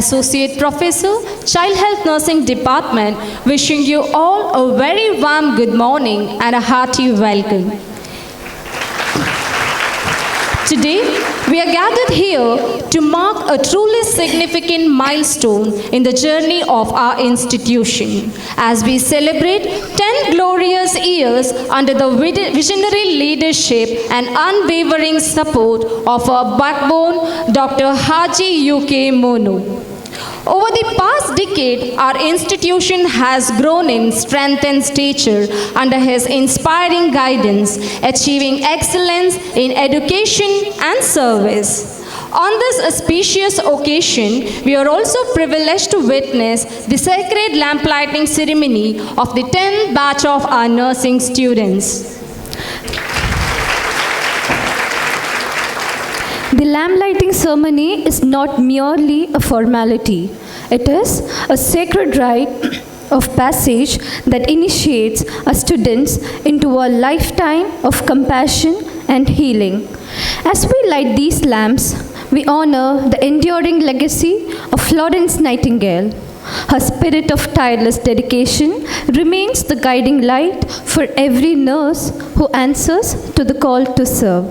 Associate Professor, Child Health Nursing Department, wishing you all a very warm good morning and a hearty welcome. Today, we are gathered here to mark a truly significant milestone in the journey of our institution as we celebrate 10 glorious years under the visionary leadership and unwavering support of our backbone, Dr. Haji U.K. Monu. Over the past decade, our institution has grown in strength and stature under his inspiring guidance, achieving excellence in education and service. On this auspicious occasion, we are also privileged to witness the sacred lamplighting ceremony of the 10th batch of our nursing students. The lamp lighting ceremony is not merely a formality. It is a sacred rite of passage that initiates our students into a lifetime of compassion and healing. As we light these lamps, we honor the enduring legacy of Florence Nightingale. Her spirit of tireless dedication remains the guiding light for every nurse who answers to the call to serve.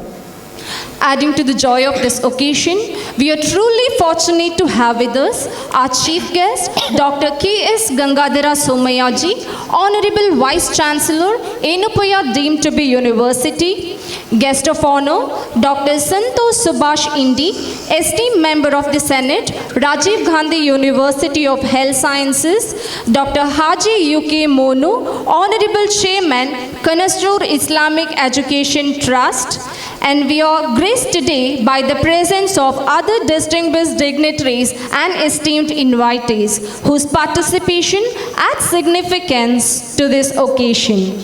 Adding to the joy of this occasion, we are truly fortunate to have with us our chief guest, Dr. K.S. Gangadhara Somayaji, Honorable Vice Chancellor, Enupaya deemed to be University. Guest of honor, Dr. Santosh Subhash Indi, esteemed member of the Senate, Rajiv Gandhi University of Health Sciences, Dr. Haji U.K. Monu, Honorable Chairman, Kanachur Islamic Education Trust. And we are graced today by the presence of other distinguished dignitaries and esteemed invitees whose participation adds significance to this occasion.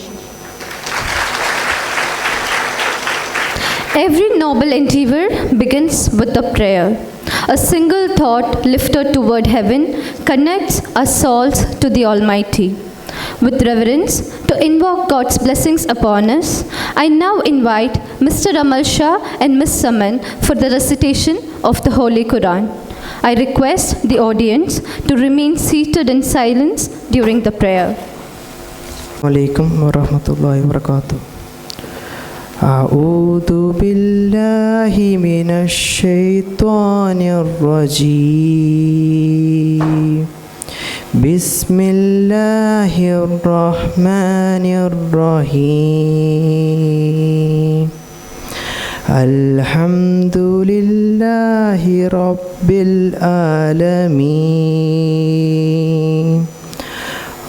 Every noble endeavor begins with a prayer. A single thought lifted toward heaven connects our souls to the Almighty. With reverence, to invoke God's blessings upon us, I now invite Mr. Amal Shah and Ms. Saman for the recitation of the Holy Quran. I request the audience to remain seated in silence during the prayer. Alaikum wa rahmatullahi wa barakatuh. A'udhu billahi minash shaitanir rajeem. Bismillahirrahmanirrahim. Alhamdulillahi Rabbil Alameen.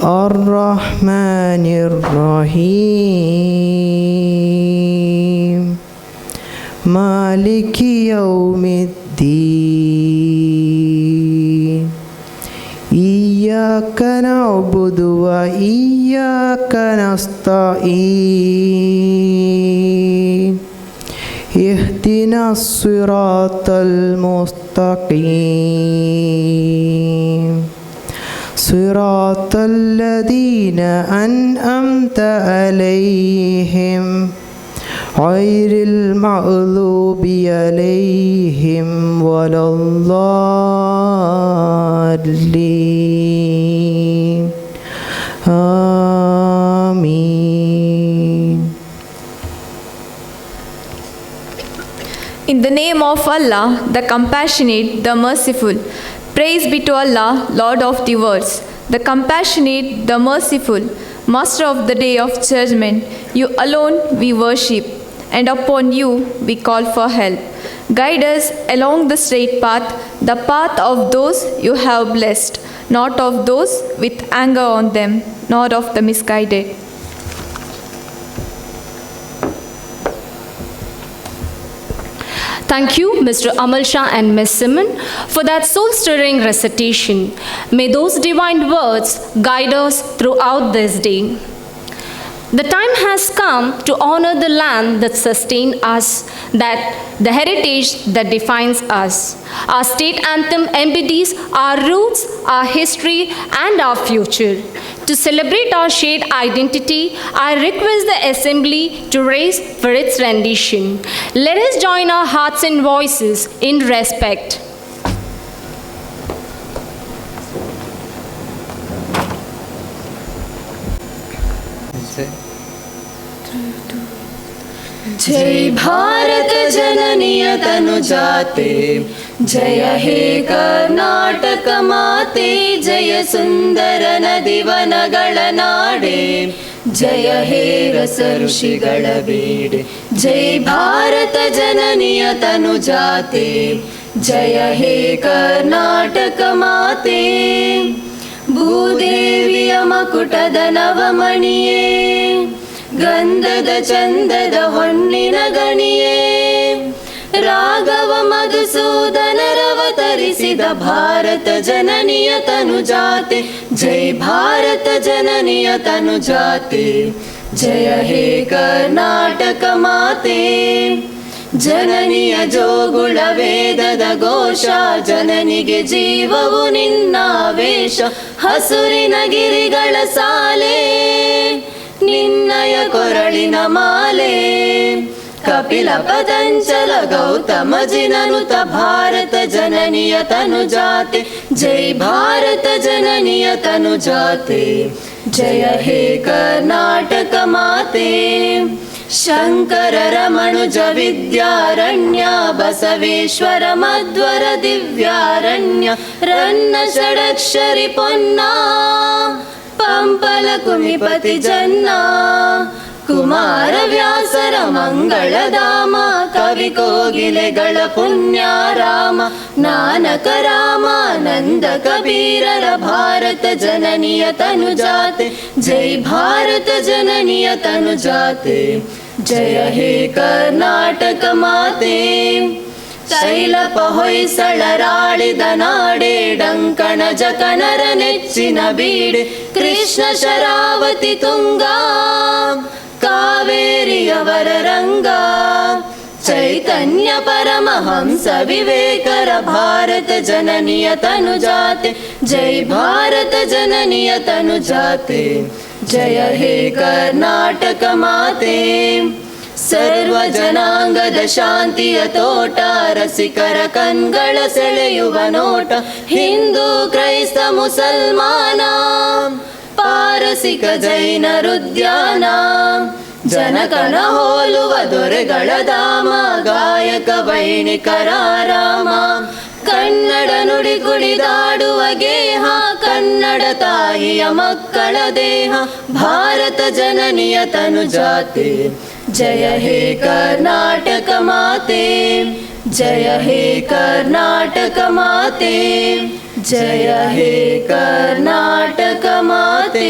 Ar-Rahmanir-Rahim. Maliki Yawmiddin. Iyyaka na'budu wa iyyaka nasta'in. Ihdinas siratal mustaqim. Siratal ladhina an'amta alayhim. Ghairil maghdubi alayhim waladdallin. Ameen. In the name of Allah, the Compassionate, the Merciful. Praise be to Allah, Lord of the worlds, the Compassionate, the Merciful, Master of the Day of Judgment. You alone we worship, and upon you we call for help. Guide us along the straight path, the path of those you have blessed, not of those with anger on them, nor of the misguided. Thank you, Mr. Amal Shah and Ms. Simon, for that soul-stirring recitation. May those divine words guide us throughout this day. The time has come to honor the land that sustains us, that the heritage that defines us. Our state anthem embodies our roots, our history, and our future. To celebrate our shared identity, I request the Assembly to raise for its rendition. Let us join our hearts and voices in respect. जय भारत जननीय तनुजाते, जय हे कर्नाटक माते, जय सुंदर नदिवनಗಳ ನಾಡೆ, जय हे रस ಋಷಿಗಳ ಬೀಡೆ. जय भारत जननीय तनुजाते, जय हे कर्नाटक माते. ಭೂದೇವಿಯ ಮಕುಟದ ನವಮಣಿಯೇ, ಗಂಧದ ಚಂದದ ಹೊನ್ನಿನ ಗಣಿಯೇ, ರಾಘವ ಮಧುಸೂದನರವತರಿಸಿದ ಭಾರತ ಜನನಿಯ ತನುಜಾತೆ, ಜೈ ಭಾರತ ಜನನಿಯ ತನುಜಾತೆ, ಜಯ ಹೇ ಕರ್ನಾಟಕ ಮಾತೆ. ಜನನಿಯ ಜೋಗುಳ ವೇದದ ಘೋಷ, ಜನನಿಗೆ ಜೀವವು ನಿನ್ನಾವೇಶ, ಹಸುರಿನ ಗಿರಿಗಳ ಸಾಲೆ, ನಿನ್ನಯ ಕೊರಳಿನ ಮಾಲೆ. ಕಪಿಲ ಪತಂಚಲ ಗೌತಮ ಜಿನನುತ ಭಾರತ ಜನನಿಯ ತನುಜಾತೆ, ಜೈ ಭಾರತ ಜನನಿಯ ತನುಜಾತೆ, ಜಯ ಹೇ ಕರ್ನಾಟಕ ಮಾತೆ. ಶಂಕರ ರಮಣುಜ ವಿದ್ಯಾರಣ್ಯ, ಬಸವೇಶ್ವರ ಮಧ್ವರ ದಿವ್ಯಾರಣ್ಯ, ರನ್ನ ಷಡಕ್ಷರಿ ಪೊನ್ನ, ಪಂಪಲ ಕುಮಿಪತಿ ಜನ್ನ, ಕುಮಾರ ವ್ಯಾಸರ ಮಂಗಳಧಾಮ, ಕವಿ ಕೋಗಿಲೆಗಳ ಪುಣ್ಯಾರಾಮ, ನಾನಕ ರಾಮಾನಂದ ಕಬೀರರ ಭಾರತ ಜನನಿಯ ತನುಜಾತೆ, ಜೈ ಭಾರತ ಜನನಿಯ ತನುಜಾತೆ, ಜಯ ಹೇ ಕರ್ನಾಟಕ ಮಾತೆ. ಶೈಲಪ ಹೊಯ್ಸಳರಾಳಿದ ನಾಡೆ, ಡಂಕಣ ಜಕಣರ ನೆಚ್ಚಿನ ಬೀಡೆ, ಕೃಷ್ಣ ಶರಾವತಿ ತುಂಗ, ಕಾವೇರಿಯವರ ರಂಗ, ಚೈತನ್ಯ ಪರಮಹಂಸ ವಿವೇಕರ ಭಾರತ ಜನನಿಯ ತನುಜಾತೆ, ಜೈ ಭಾರತ ಜನನಿಯ ತನುಜಾತೆ, ಜಯ ಹೇ ಕರ್ನಾಟಕ ಮಾತೆ. ಸರ್ವ ಜನಾಂಗದ ಶಾಂತಿಯ ತೋಟ, ರಸಿಕರ ಕಣ್ಗಳ ಸೆಳೆಯುವ ನೋಟ, ಹಿಂದೂ ಕ್ರೈಸ್ತ ಮುಸಲ್ಮಾನ, ಪಾರಸಿಕ ಜೈನರುದ್ಯಾನ, ಜನಕಣ ಹೋಲುವ ದೊರೆಗಳ ಧಾಮ, ಗಾಯಕ ವೈಣಿಕರ ರಾಮ. ಕನ್ನಡ ನುಡಿ ಕುಣಿದಾಡುವ ಗೇಹ, ಕನ್ನಡ ತಾಯಿಯ ಮಕ್ಕಳ ದೇಹ, ಭಾರತ ಜನನಿಯ ತನುಜಾತೆ, ಜಯ ಹೇ ಕರ್ನಾಟಕ ಮಾತೆ, ಜಯ ಹೇ ಕರ್ನಾಟಕ ಮಾತೆ, ಜಯ ಹೇ ಕರ್ನಾಟಕ ಮಾತೆ.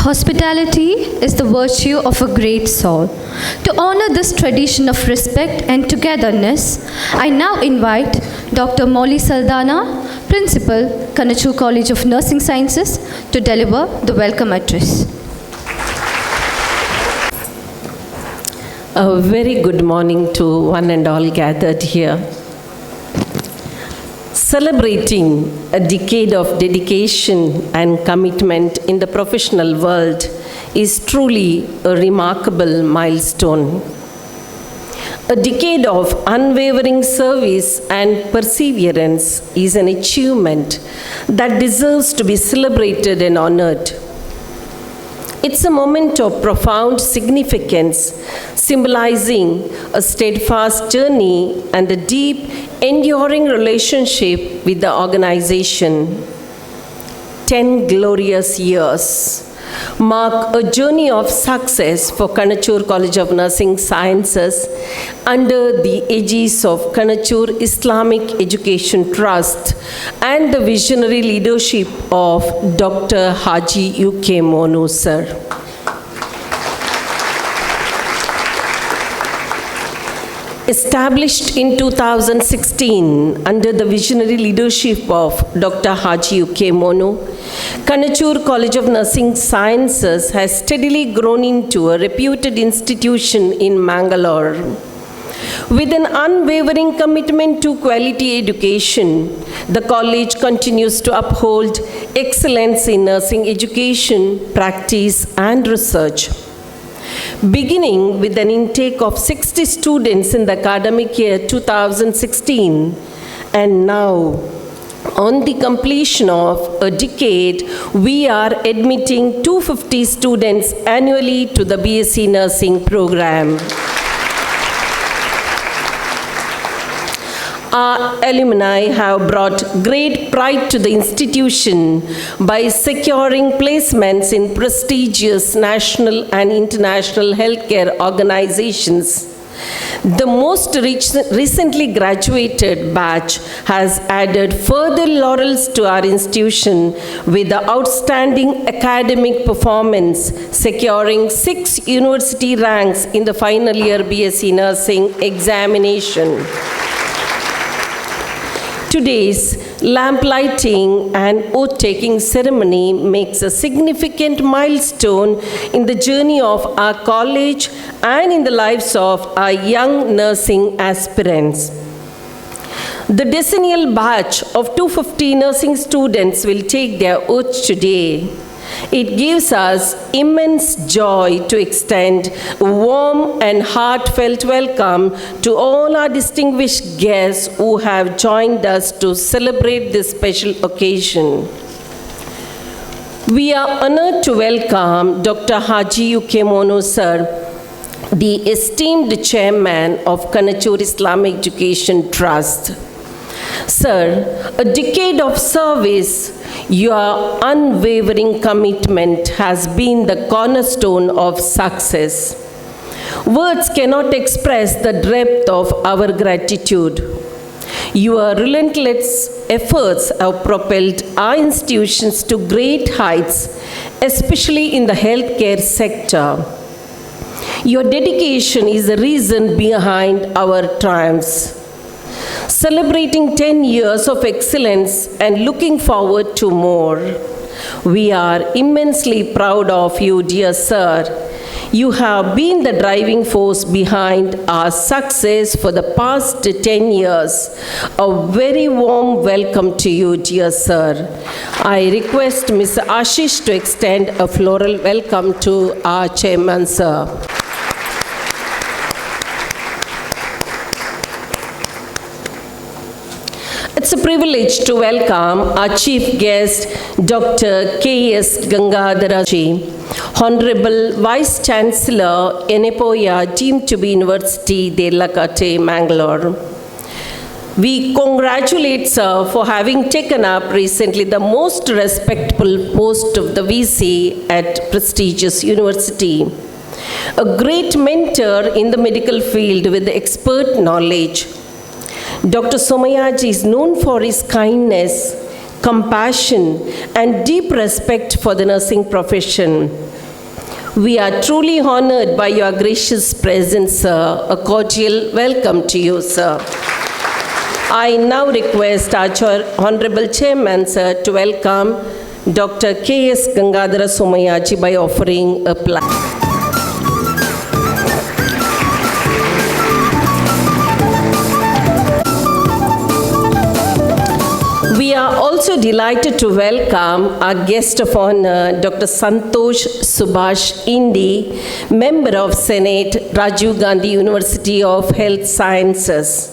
Hospitality is the virtue of a great soul. To honor this tradition of respect and togetherness, I now invite Dr. Molly Saldana, Principal, Kanachur College of Nursing Sciences, to deliver the welcome address. A very good morning to one and all gathered here. Celebrating a decade of dedication and commitment in the professional world is truly a remarkable milestone. A decade of unwavering service and perseverance is an achievement that deserves to be celebrated and honored. It's a moment of profound significance, symbolizing a steadfast journey and a deep, enduring relationship with the organization. 10 glorious years mark a journey of success for Kanachur College of Nursing Sciences under the aegis of Kanachur Islamic Education Trust and the visionary leadership of Dr. Haji UK Monu sir. Established in 2016 under the visionary leadership of Dr. Haji UK Monu, Kanachur College of Nursing Sciences has steadily grown into a reputed institution in Mangalore. With an unwavering commitment to quality education, the college continues to uphold excellence in nursing education, practice, and research. Beginning with an intake of 60 students in the academic year 2016, and now On the completion of a decade, we are admitting 250 students annually to the B.Sc nursing program. Our alumni have brought great pride to the institution by securing placements in prestigious national and international healthcare organizations. The most recently graduated batch has added further laurels to our institution with the outstanding academic performance, securing 6 university ranks in the final year B.Sc nursing examination. Today's lamplighting and oath-taking ceremony makes a significant milestone in the journey of our college and in the lives of our young nursing aspirants. The decennial batch of 250 nursing students will take their oath today. It gives us immense joy to extend a warm and heartfelt welcome to all our distinguished guests who have joined us to celebrate this special occasion. We are honored to welcome Dr. Haji Ukemono Sir, the esteemed chairman of Kanachur Islamic Education Trust. Sir, a decade of service, your unwavering commitment has been the cornerstone of success. Words cannot express the depth of our gratitude. Your relentless efforts have propelled our institutions to great heights, especially in the healthcare sector. Your dedication is the reason behind our triumphs. Celebrating 10 years of excellence and looking forward to more. We are immensely proud of you, dear sir. You have been the driving force behind our success for the past 10 years. A very warm welcome to you, dear sir. I request Mr. Ashish to extend a floral welcome to our chairman, sir. It's a privilege to welcome our chief guest, Dr. K.S. Gangadharaji, Honorable Vice Chancellor, Enepoya, deemed to be University, Delakate, Mangalore. We congratulate sir for having taken up recently the most respectable post of the VC at prestigious university. A great mentor in the medical field with expert knowledge. Dr. Somayaji is known for his kindness, compassion, and deep respect for the nursing profession. We are truly honored by your gracious presence, sir. A cordial welcome to you, sir. I now request our Honorable Chairman, sir, to welcome Dr. K.S. Gangadhara Somayaji by offering a plaque. We are also delighted to welcome our guest of honor, Dr. Santosh Subhash Indi, member of Senate, Rajiv Gandhi University of Health Sciences,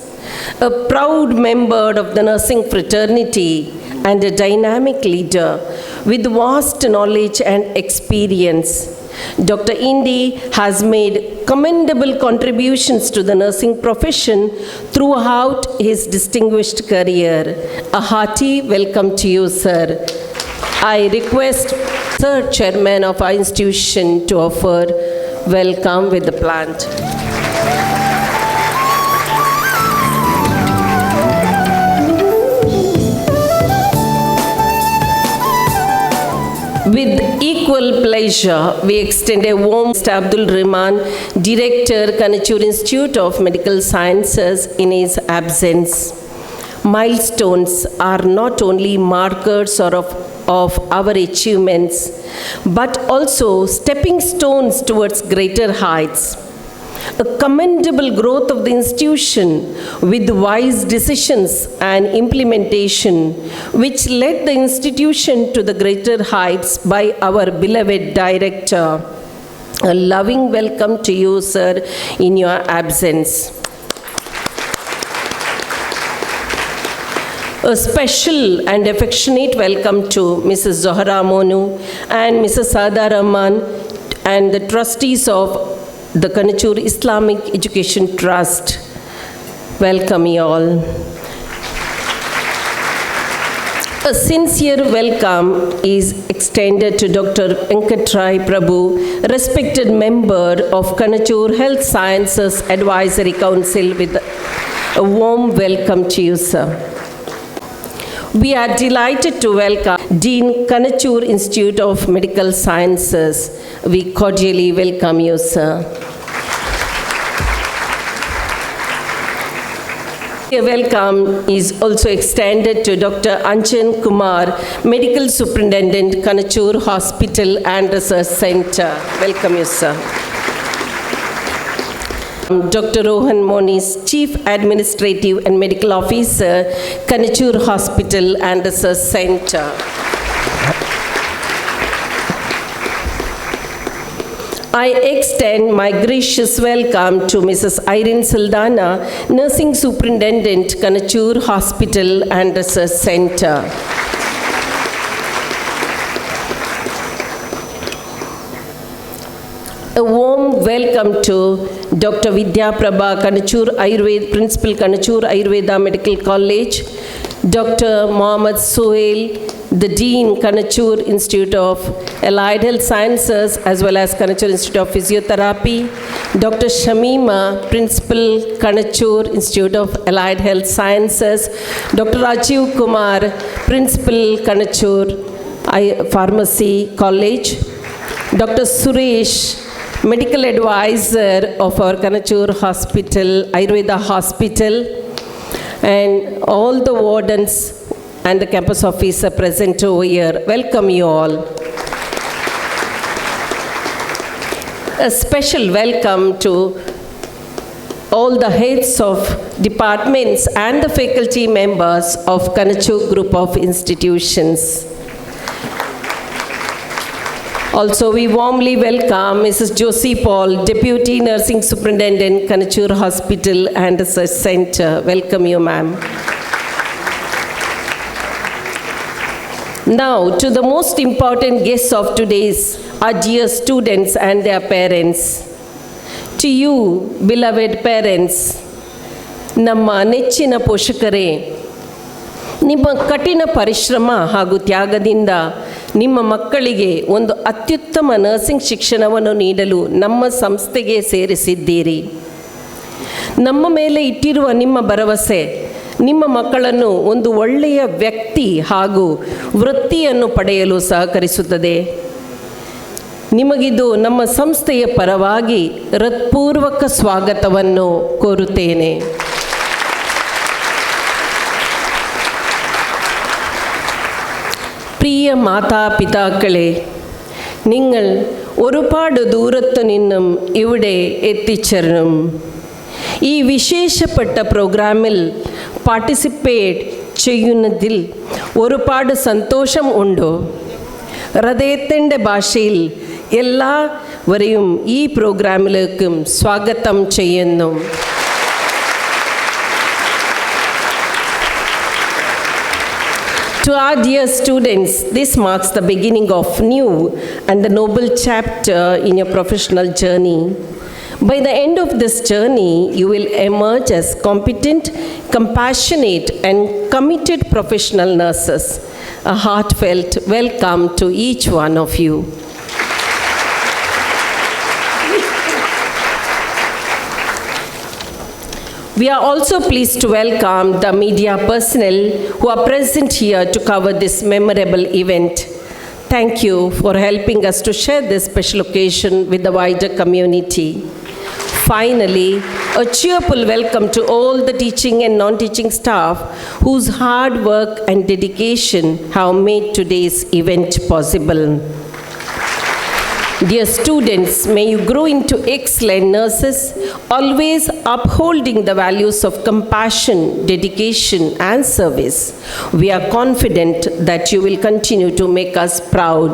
a proud member of the nursing fraternity and a dynamic leader with vast knowledge and experience. Dr. Indi has made commendable contributions to the nursing profession throughout his distinguished career. A hearty welcome to you, sir. I request Sir Chairman of our institution to offer welcome with the plant. With equal pleasure, we extend a warm to Abdul Rahman, Director, Kanachur Institute of Medical Sciences, in his absence. Milestones are not only markers of our achievements, but also stepping stones towards greater heights. A commendable growth of the institution with wise decisions and implementation, which led the institution to the greater heights by our beloved director. A loving welcome to you, sir, in your absence. A special and affectionate welcome to Mrs. Zohra Monu and Mrs. Sada Rahman and the trustees of the Kanachur Islamic Education Trust. Welcome you all. A sincere welcome is extended to Dr. Venkatrai Prabhu, respected member of Kanachur Health Sciences Advisory Council, with a warm welcome to you, sir. We are delighted to welcome Dean Kanachur Institute of Medical Sciences. We cordially welcome you, sir. A welcome is also extended to Dr. Anjan Kumar, Medical Superintendent, Kanachur Hospital and Research Center. Welcome you, sir. Dr. Rohan Moniz, Chief Administrative and Medical Officer, Kanachur Hospital and Research Center. I extend my gracious welcome to Mrs. Irene Saldana, Nursing Superintendent, Kanachur Hospital and Research Center. A warm welcome to Dr. Vidya Prabha, Kanachur Ayurveda, Principal, Kanachur Ayurveda Medical College, Dr. Mohammad Sohail, the Dean, Kanachur Institute of Allied Health Sciences, as well as Kanachur Institute of Physiotherapy, Dr. Shamima, Principal, Kanachur Institute of Allied Health Sciences, Dr. Rajiv Kumar, Principal, Kanachur Pharmacy College, Dr. Suresh, Medical Advisor of our Kanachur Hospital, Ayurveda Hospital, and all the wardens and the campus officer present over here. Welcome you all. A special welcome to all the heads of departments and the faculty members of Kanachur Group of Institutions. Also, we warmly welcome Mrs. Josie Paul, Deputy Nursing Superintendent, Kanachur Hospital and Research Center. Welcome you, ma'am. Now, to the most important guests of today's, our dear students and their parents. To you, beloved parents, ನಮ್ಮ ನೆಚ್ಚಿನ ಪೋಷಕರೇ, ನಿಮ್ಮ ಕಠಿಣ ಪರಿಶ್ರಮ ಹಾಗೂ ತ್ಯಾಗದಿಂದ ನಿಮ್ಮ ಮಕ್ಕಳಿಗೆ ಒಂದು ಅತ್ಯುತ್ತಮ ನರ್ಸಿಂಗ್ ಶಿಕ್ಷಣವನ್ನು ನೀಡಲು ನಮ್ಮ ಸಂಸ್ಥೆಗೆ ಸೇರಿಸಿದ್ದೀರಿ. ನಮ್ಮ ಮೇಲೆ ಇಟ್ಟಿರುವ ನಿಮ್ಮ ಭರವಸೆ ನಿಮ್ಮ ಮಕ್ಕಳನ್ನು ಒಂದು ಒಳ್ಳೆಯ ವ್ಯಕ್ತಿ ಹಾಗೂ ವೃತ್ತಿಯನ್ನು ಪಡೆಯಲು ಸಹಕರಿಸುತ್ತದೆ. ನಿಮಗಿದು ನಮ್ಮ ಸಂಸ್ಥೆಯ ಪರವಾಗಿ ಹೃತ್ಪೂರ್ವಕ ಸ್ವಾಗತವನ್ನು ಕೋರುತ್ತೇನೆ. പ്രിയ മാതാപിതാക്കളെ, നിങ്ങൾ ഒരുപാട് ദൂരത്തു നിന്നും ഇവിടെ എത്തിച്ചേർന്നു. ഈ വിശേഷപ്പെട്ട പ്രോഗ്രാമിൽ പാർട്ടിസിപ്പേറ്റ് ചെയ്യുന്നതിൽ ഒരുപാട് സന്തോഷം ഉണ്ട്. ഹൃദയത്തിൻ്റെ ഭാഷയിൽ എല്ലാവരെയും ഈ പ്രോഗ്രാമിലേക്കും സ്വാഗതം ചെയ്യുന്നു. To our dear students, this marks the beginning of new and the noble chapter in your professional journey. By the end of this journey, you will emerge as competent, compassionate, and committed professional nurses. A heartfelt welcome to each one of you. We are also pleased to welcome the media personnel who are present here to cover this memorable event. Thank you for helping us to share this special occasion with the wider community. Finally, a cheerful welcome to all the teaching and non-teaching staff whose hard work and dedication have made today's event possible. Dear students, may you grow into excellent nurses, always upholding the values of compassion, dedication, and service. We are confident that you will continue to make us proud.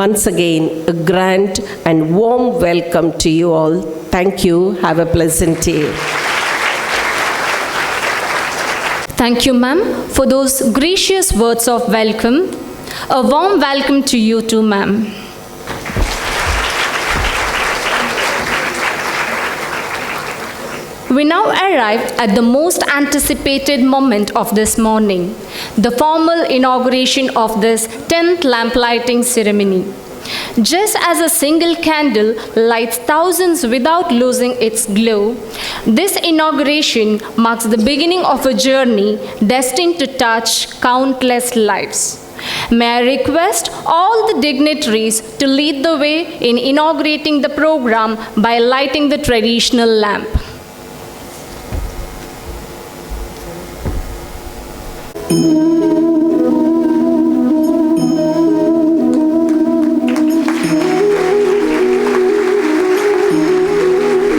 Once again, a grand and warm welcome to you all. Thank you. Have a pleasant day. Thank you, ma'am, for those gracious words of welcome. A warm welcome to you too, ma'am. We now arrived at the most anticipated moment of this morning, the formal inauguration of this 10th lamp lighting ceremony. Just as a single candle lights thousands without losing its glow, this inauguration marks the beginning of a journey destined to touch countless lives. May I request all the dignitaries to lead the way in inaugurating the program by lighting the traditional lamp.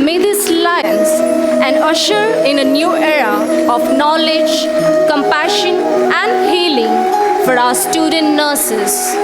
May this light and usher in a new era of knowledge, compassion, and healing for our student nurses.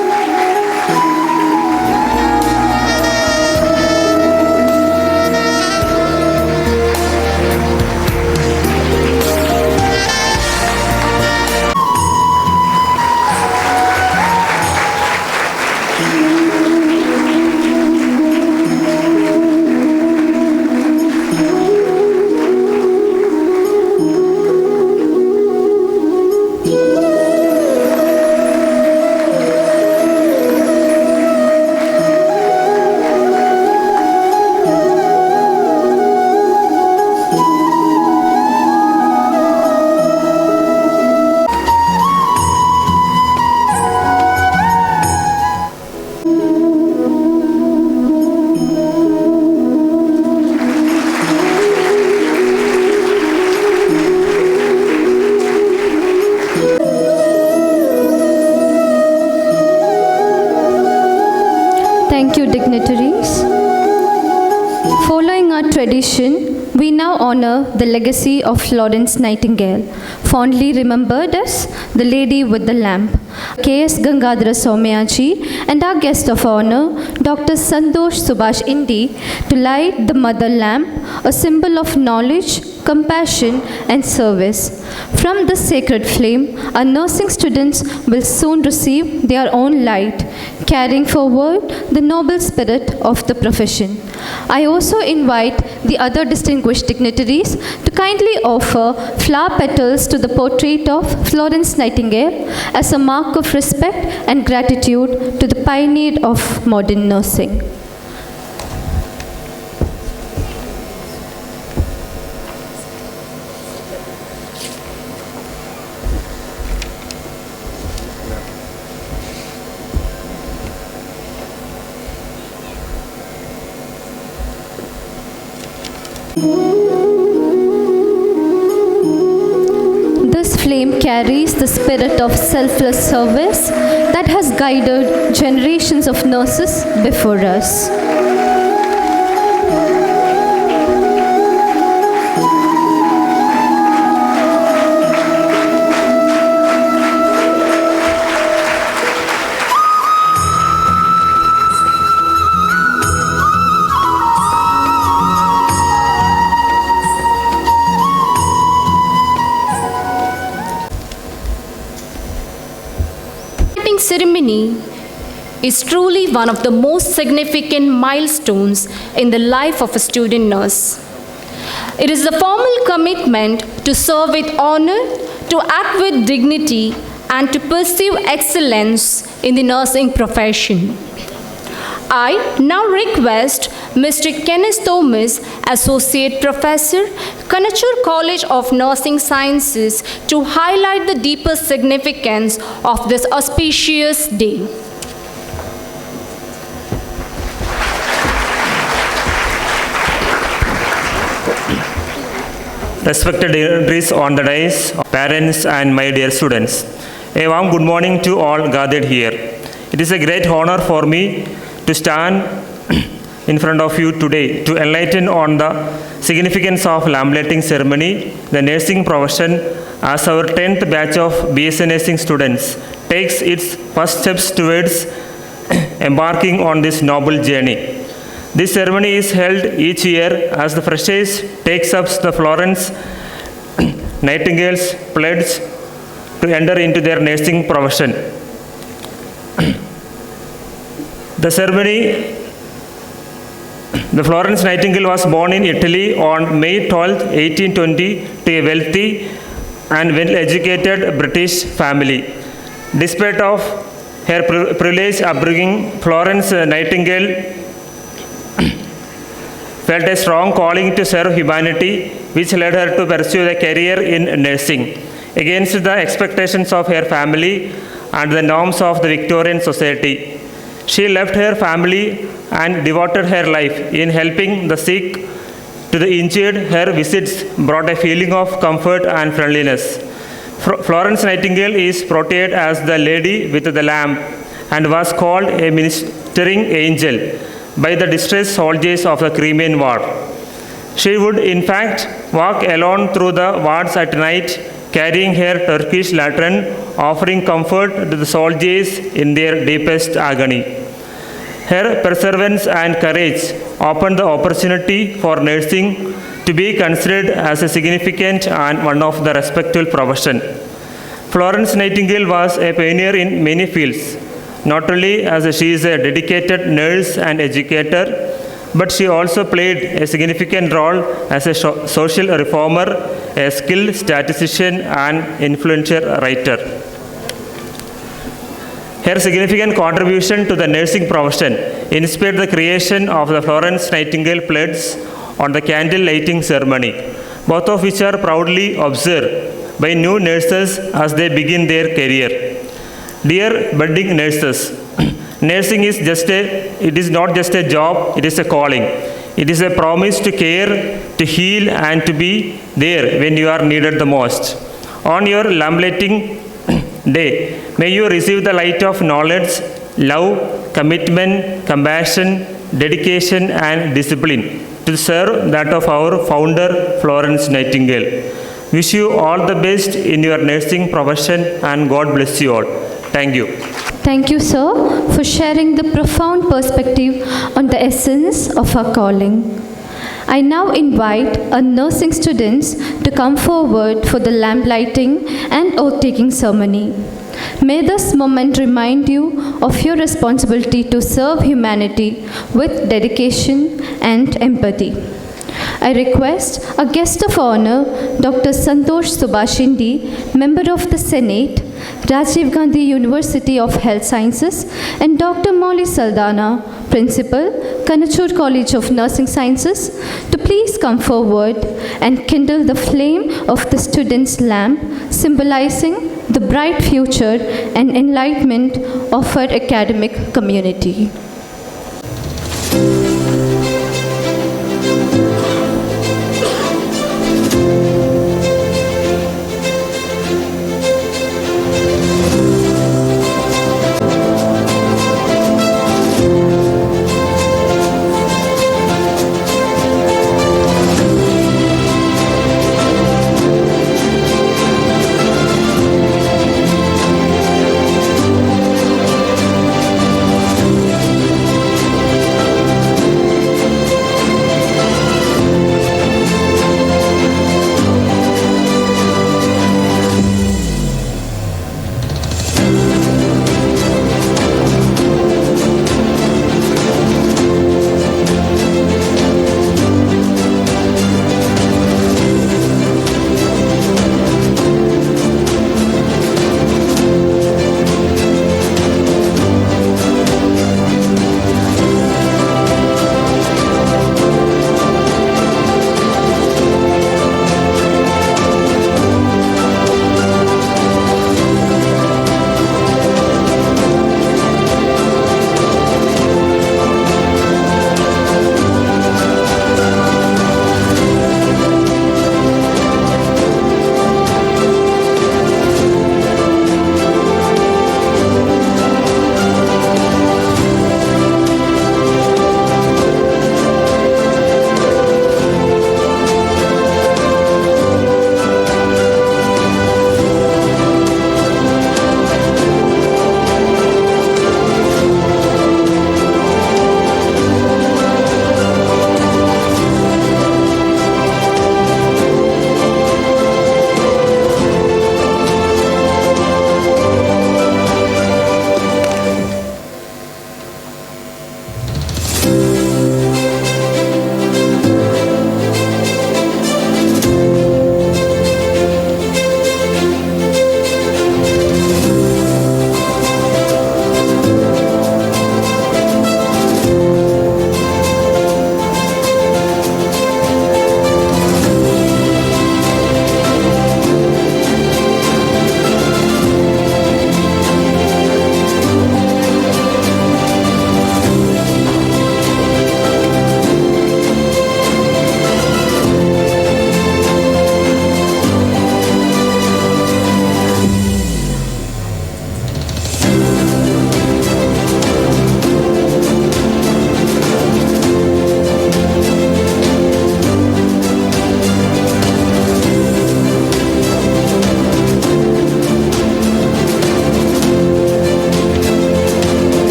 Thank you, dignitaries. Following our tradition, we now honor the legacy of Florence Nightingale, fondly remembered as the Lady with the Lamp. K.S. Gangadhara Soumyaji and our guest of honor, Dr. Santosh Subhash Indi, to light the mother lamp, a symbol of knowledge, compassion, and service. From this sacred flame, our nursing students will soon receive their own light, carrying forward the noble spirit of the profession. I also invite the other distinguished dignitaries to kindly offer flower petals to the portrait of Florence Nightingale as a mark of respect and gratitude to the pioneer of modern nursing. This flame carries the spirit of selfless service that has guided generations of nurses before us. Ceremony is truly one of the most significant milestones in the life of a student nurse. It is the formal commitment to serve with honor, to act with dignity, and to pursue excellence in the nursing profession. I now request Mr. Kenneth Thomas, Associate Professor, Kanachur College of Nursing Sciences, to highlight the deeper significance of this auspicious day. Respected dignitaries on the dais, parents and my dear students, a warm good morning to all gathered here. It is a great honor for me to stand in front of you today to enlighten on the significance of lamp lighting ceremony. The nursing profession, as our 10th batch of B.Sc nursing students takes its first steps towards embarking on this noble journey. This ceremony is held each year as the freshers takes up the Florence Nightingale's Pledge to enter into their nursing profession. The ceremony. The Florence Nightingale was born in Italy on May 12, 1820, to a wealthy and well-educated British family. Despite of her privileged upbringing, Florence Nightingale felt a strong calling to serve humanity, which led her to pursue a career in nursing. Against the expectations of her family and the norms of the Victorian society, she left her family and devoted her life in helping the sick to the injured. Her visits brought a feeling of comfort and friendliness. Florence Nightingale is portrayed as the Lady with the Lamp and was called a ministering angel by the distressed soldiers of the Crimean War. She would in fact walk alone through the wards at night, carrying her Turkish lantern, offering comfort to the soldiers in their deepest agony. Her perseverance and courage opened the opportunity for nursing to be considered as a significant and one of the respectable profession. Florence Nightingale was a pioneer in many fields, not only as she is a dedicated nurse and educator, but she also played a significant role as a social reformer, a skilled statistician, and influential writer. Her significant contribution to the nursing profession inspired the creation of the Florence Nightingale Pledge on the candle lighting ceremony, both of which are proudly observed by new nurses as they begin their career. Dear budding nurses, nursing is not just a job, it is a calling. It is a promise to care, to heal, and to be there when you are needed the most. On your lamplighting day, may you receive the light of knowledge, love, commitment, compassion, dedication, and discipline to serve that of our founder, Florence Nightingale. Wish you all the best in your nursing profession, and God bless you all. Thank you. Thank you, sir, for sharing the profound perspective on the essence of our calling. I now invite our nursing students to come forward for the lamp lighting and oath-taking ceremony. May this moment remind you of your responsibility to serve humanity with dedication and empathy. I request a guest of honor, Dr. Santosh Subhashindi, Member of the Senate, Rajiv Gandhi University of Health Sciences, and Dr. Molly Saldana, Principal, Kanachur College of Nursing Sciences, to please come forward and kindle the flame of the students' lamp, symbolizing the bright future and enlightenment of our academic community.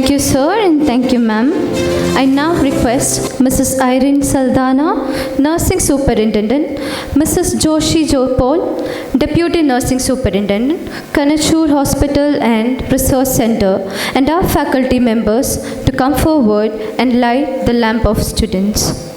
Thank you, sir, and thank you, ma'am. I now request Mrs. Irene Saldana, Nursing Superintendent, Mrs. Joshi Jopal, Deputy Nursing Superintendent, Kanachur Hospital and Resource Center, and our faculty members to come forward and light the lamp of students.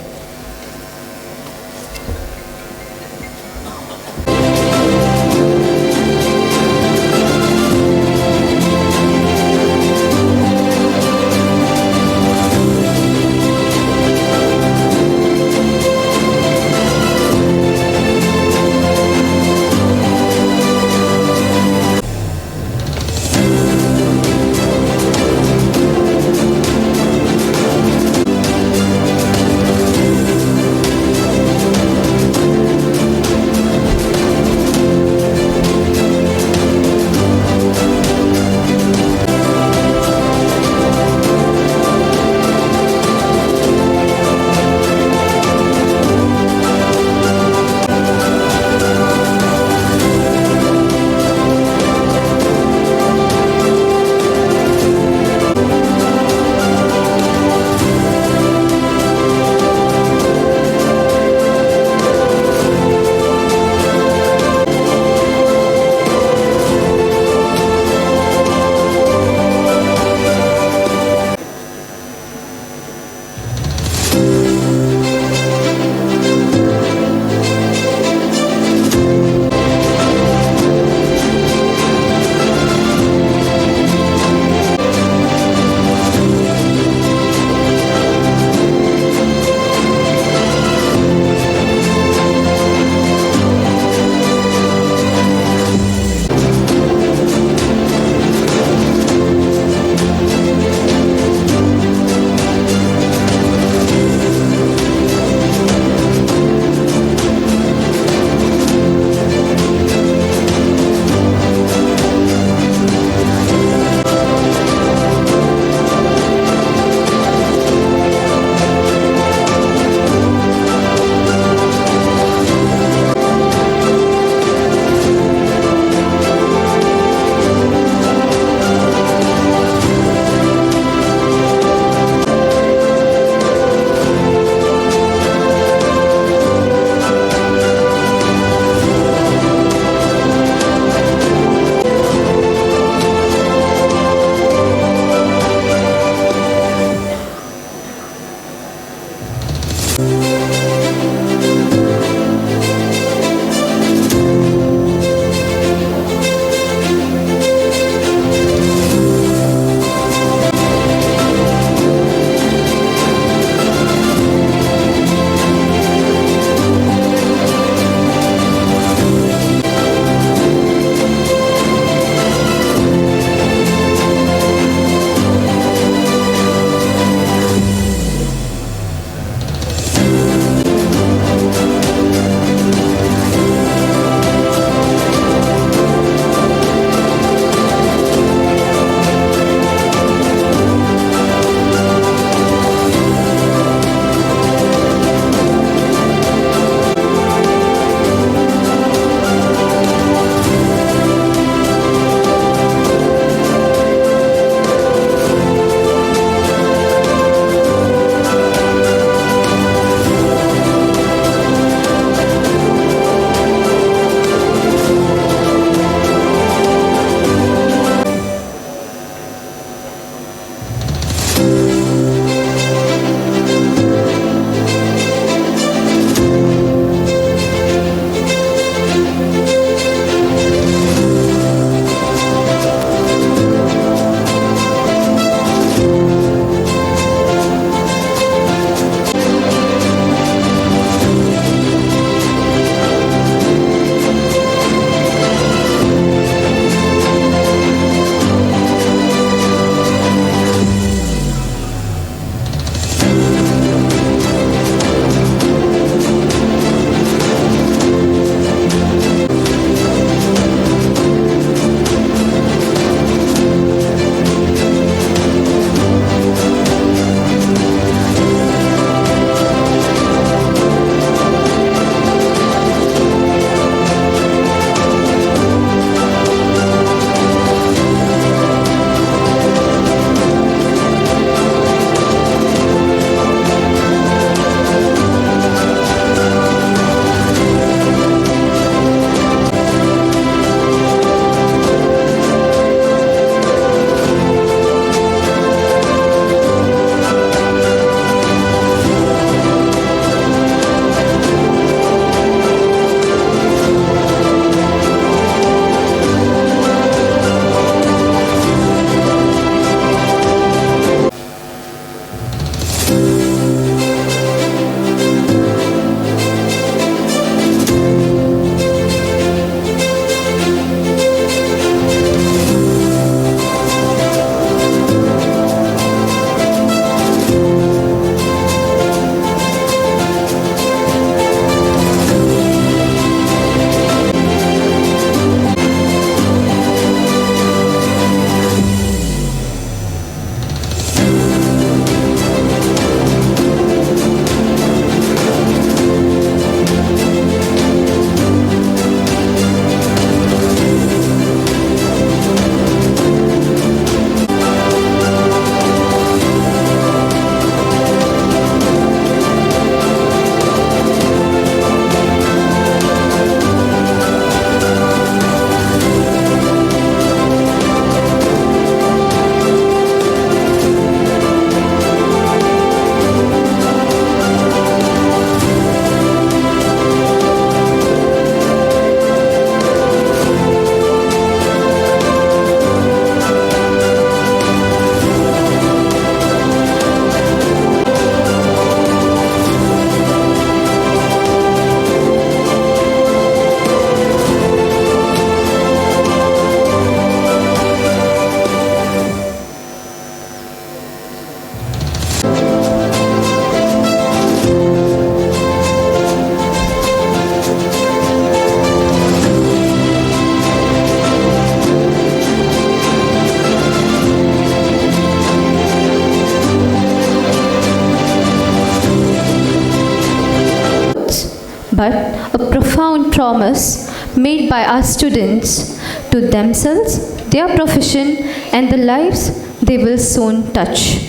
a profound promise made by our students to themselves, their profession, and the lives they will soon touch.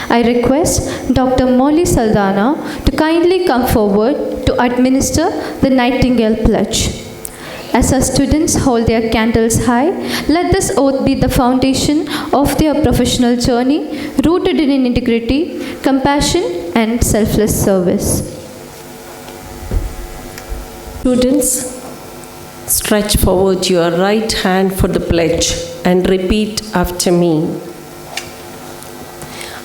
I request Dr. Molly Saldana to kindly come forward to administer the Nightingale Pledge. As our students hold their candles high, let this oath be the foundation of their professional journey, rooted in integrity, compassion, and selfless service. Students, stretch forward your right hand for the pledge and repeat after me.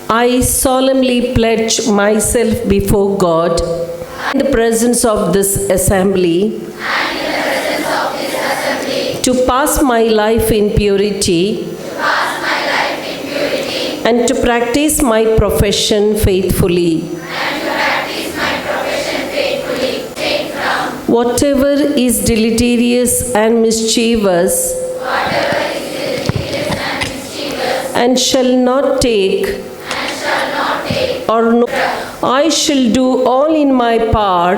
I solemnly pledge myself before God in the presence of this assembly to pass my life in purity and to practice my profession faithfully. Whatever is deleterious and mischievous and shall not take or no, I shall do all in my power,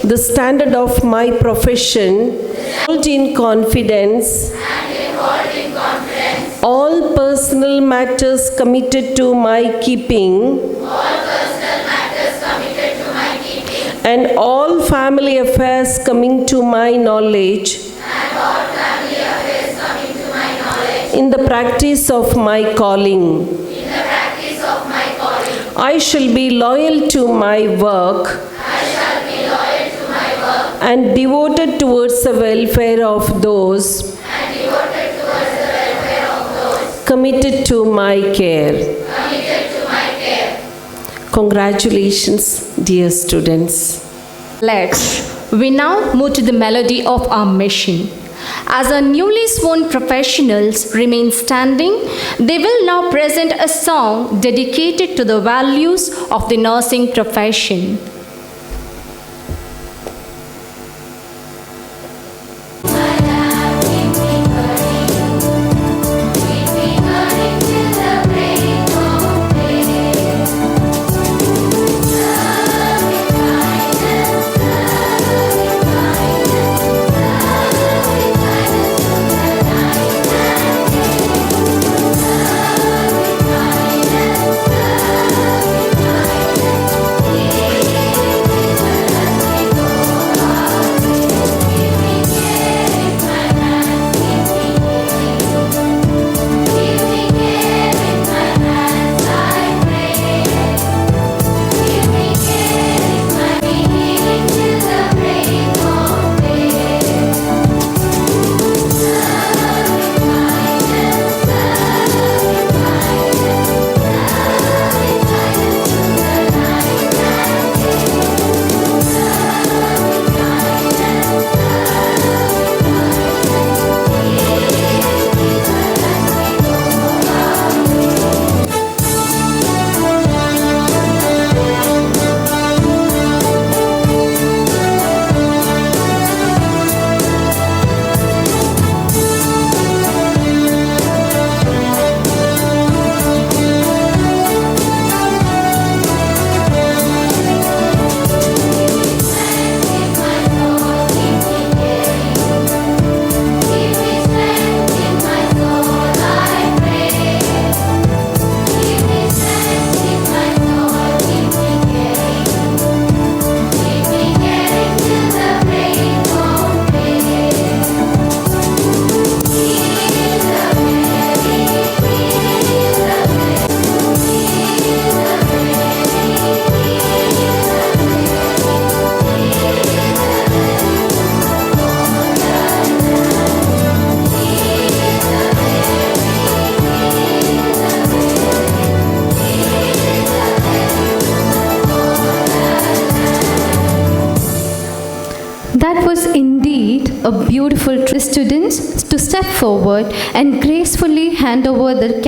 the standard of my profession, hold in confidence, all personal matters committed to my keeping, and all family affairs coming to my knowledge, in the practice of my calling. I shall be loyal to my work and devoted towards the welfare of those committed to my care. Congratulations, dear students. We now move to the melody of our mission. As our newly sworn professionals remain standing, they will now present a song dedicated to the values of the nursing profession. That was indeed a beautiful students to step forward and gracefully hand over the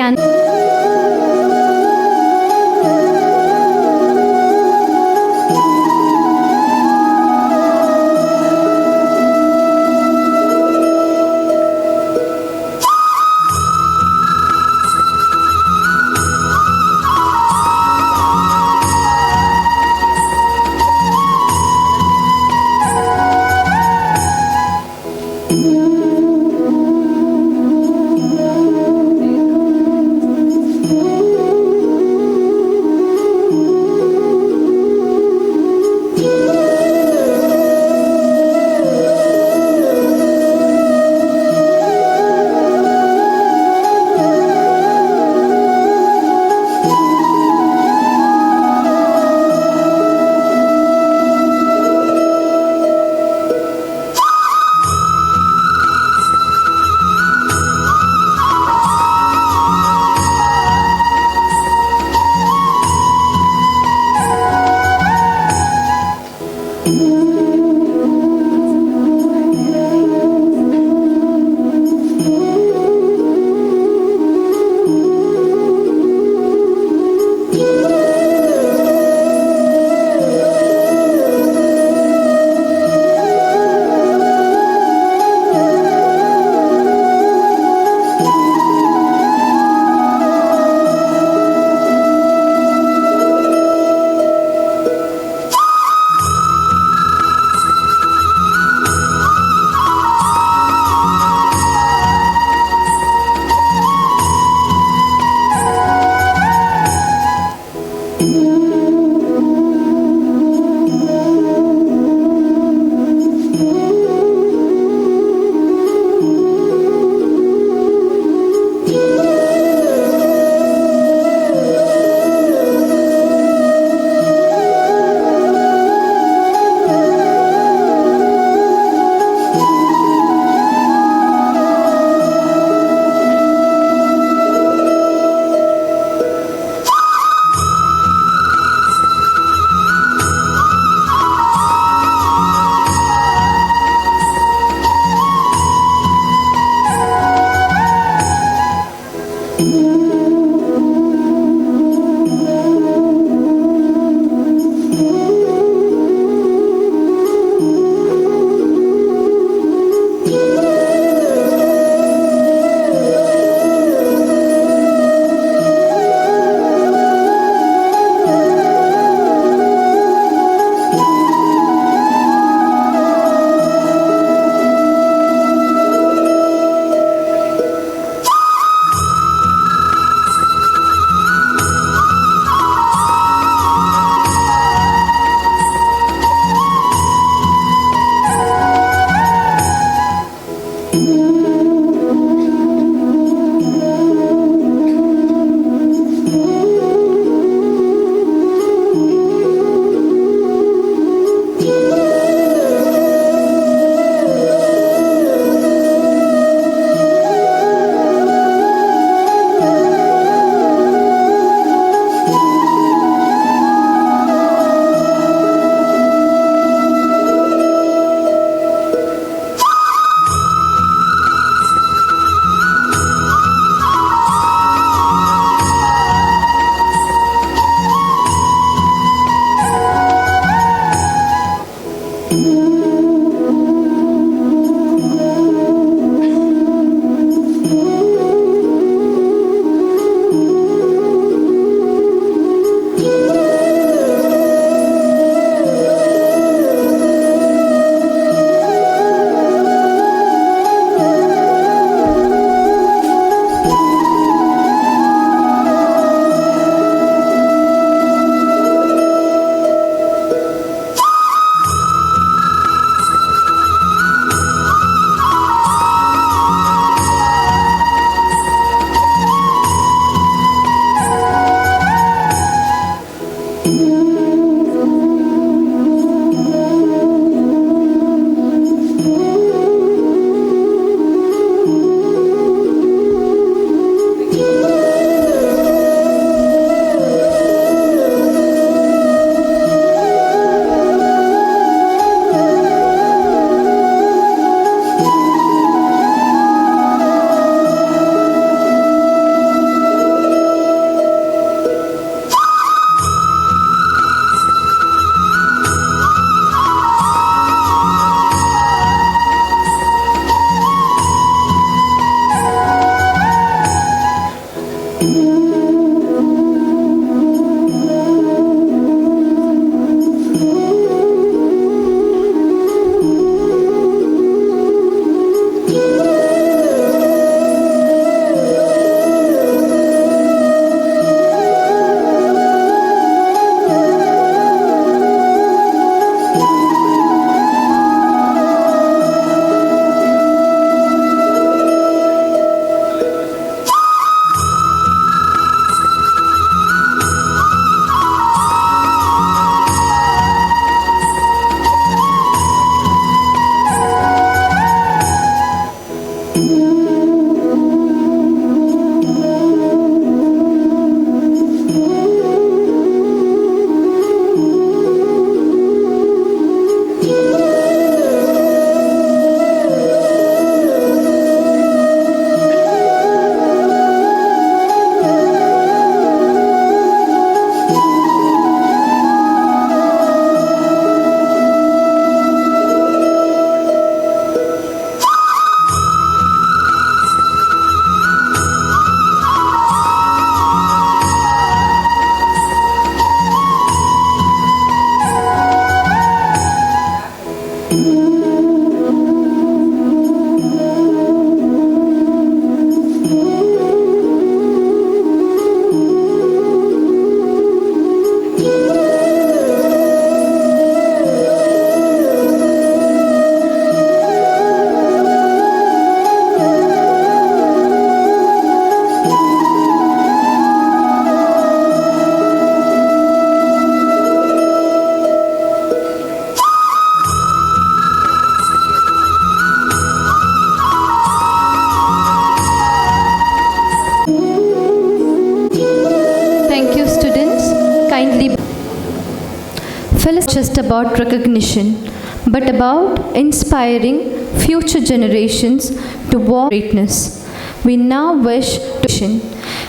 Just about recognition, but about inspiring future generations to walk greatness. We now wish to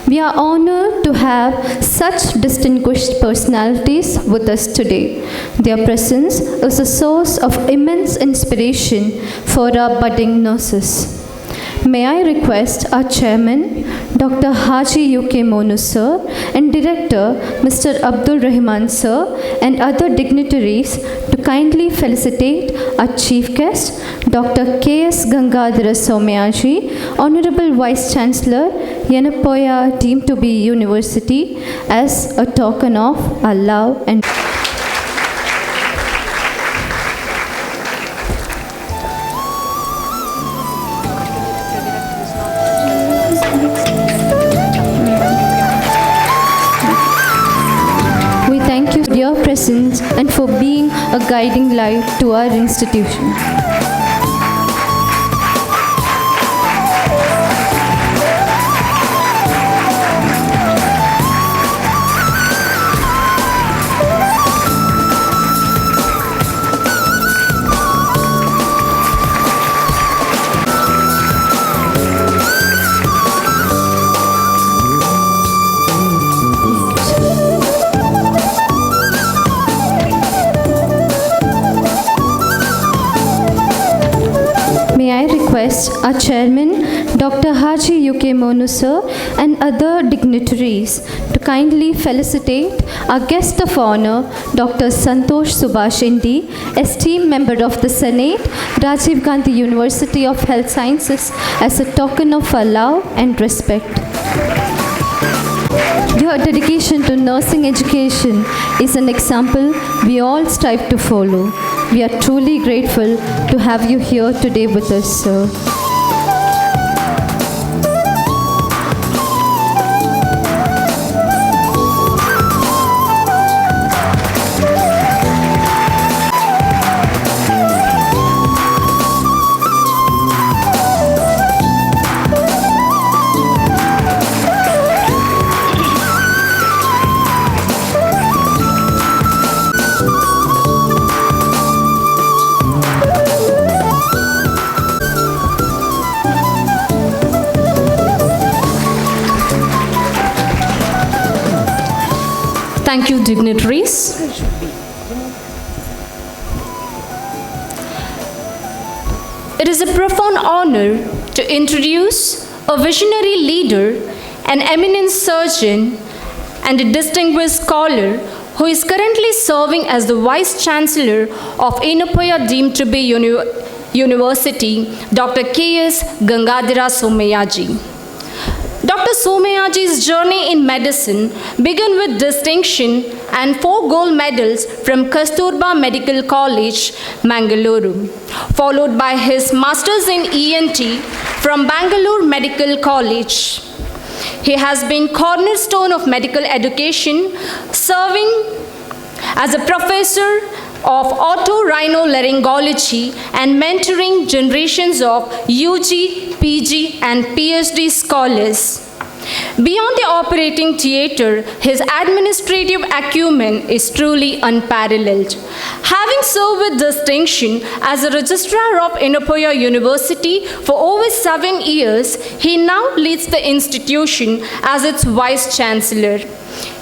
We are honored to have such distinguished personalities with us today. Their presence is a source of immense inspiration for our budding nurses. May I request our chairman, Dr. Haji UK Monu sir, and director, Mr. Abdul Rahman sir, and other dignitaries to kindly felicitate our chief guest, Dr. K.S. Gangadhara Somayaji, Honorable Vice Chancellor, Yenapoya deemed to be University, as a token of our love and your presence and for being a guiding light to our institution. Our chairman, Dr. Haji UK Monu sir, and other dignitaries to kindly felicitate our guest of honor, Dr. Santosh Subhash Indi, esteemed member of the Senate, Rajiv Gandhi University of Health Sciences, as a token of our love and respect. Your dedication to nursing education is an example we all strive to follow. We are truly grateful to have you here today with us, sir. Thank you, dignitaries. It is a profound honor to introduce a visionary leader, an eminent surgeon, and a distinguished scholar who is currently serving as the Vice Chancellor of Yenapoya deemed to be University, Dr. K.S. Gangadhara Somayaji. Dr. Somayaji's journey in medicine began with distinction and 4 gold medals from Kasturba Medical College, Mangaluru, followed by his Masters in ENT from Bangalore Medical College. He has been cornerstone of medical education, serving as a professor of otorhinolaryngology and mentoring generations of UG, PG, and PhD scholars. Beyond the operating theatre, his administrative acumen is truly unparalleled. Having served with distinction as a registrar of Yenapoya University for over 7 years, he now leads the institution as its Vice Chancellor.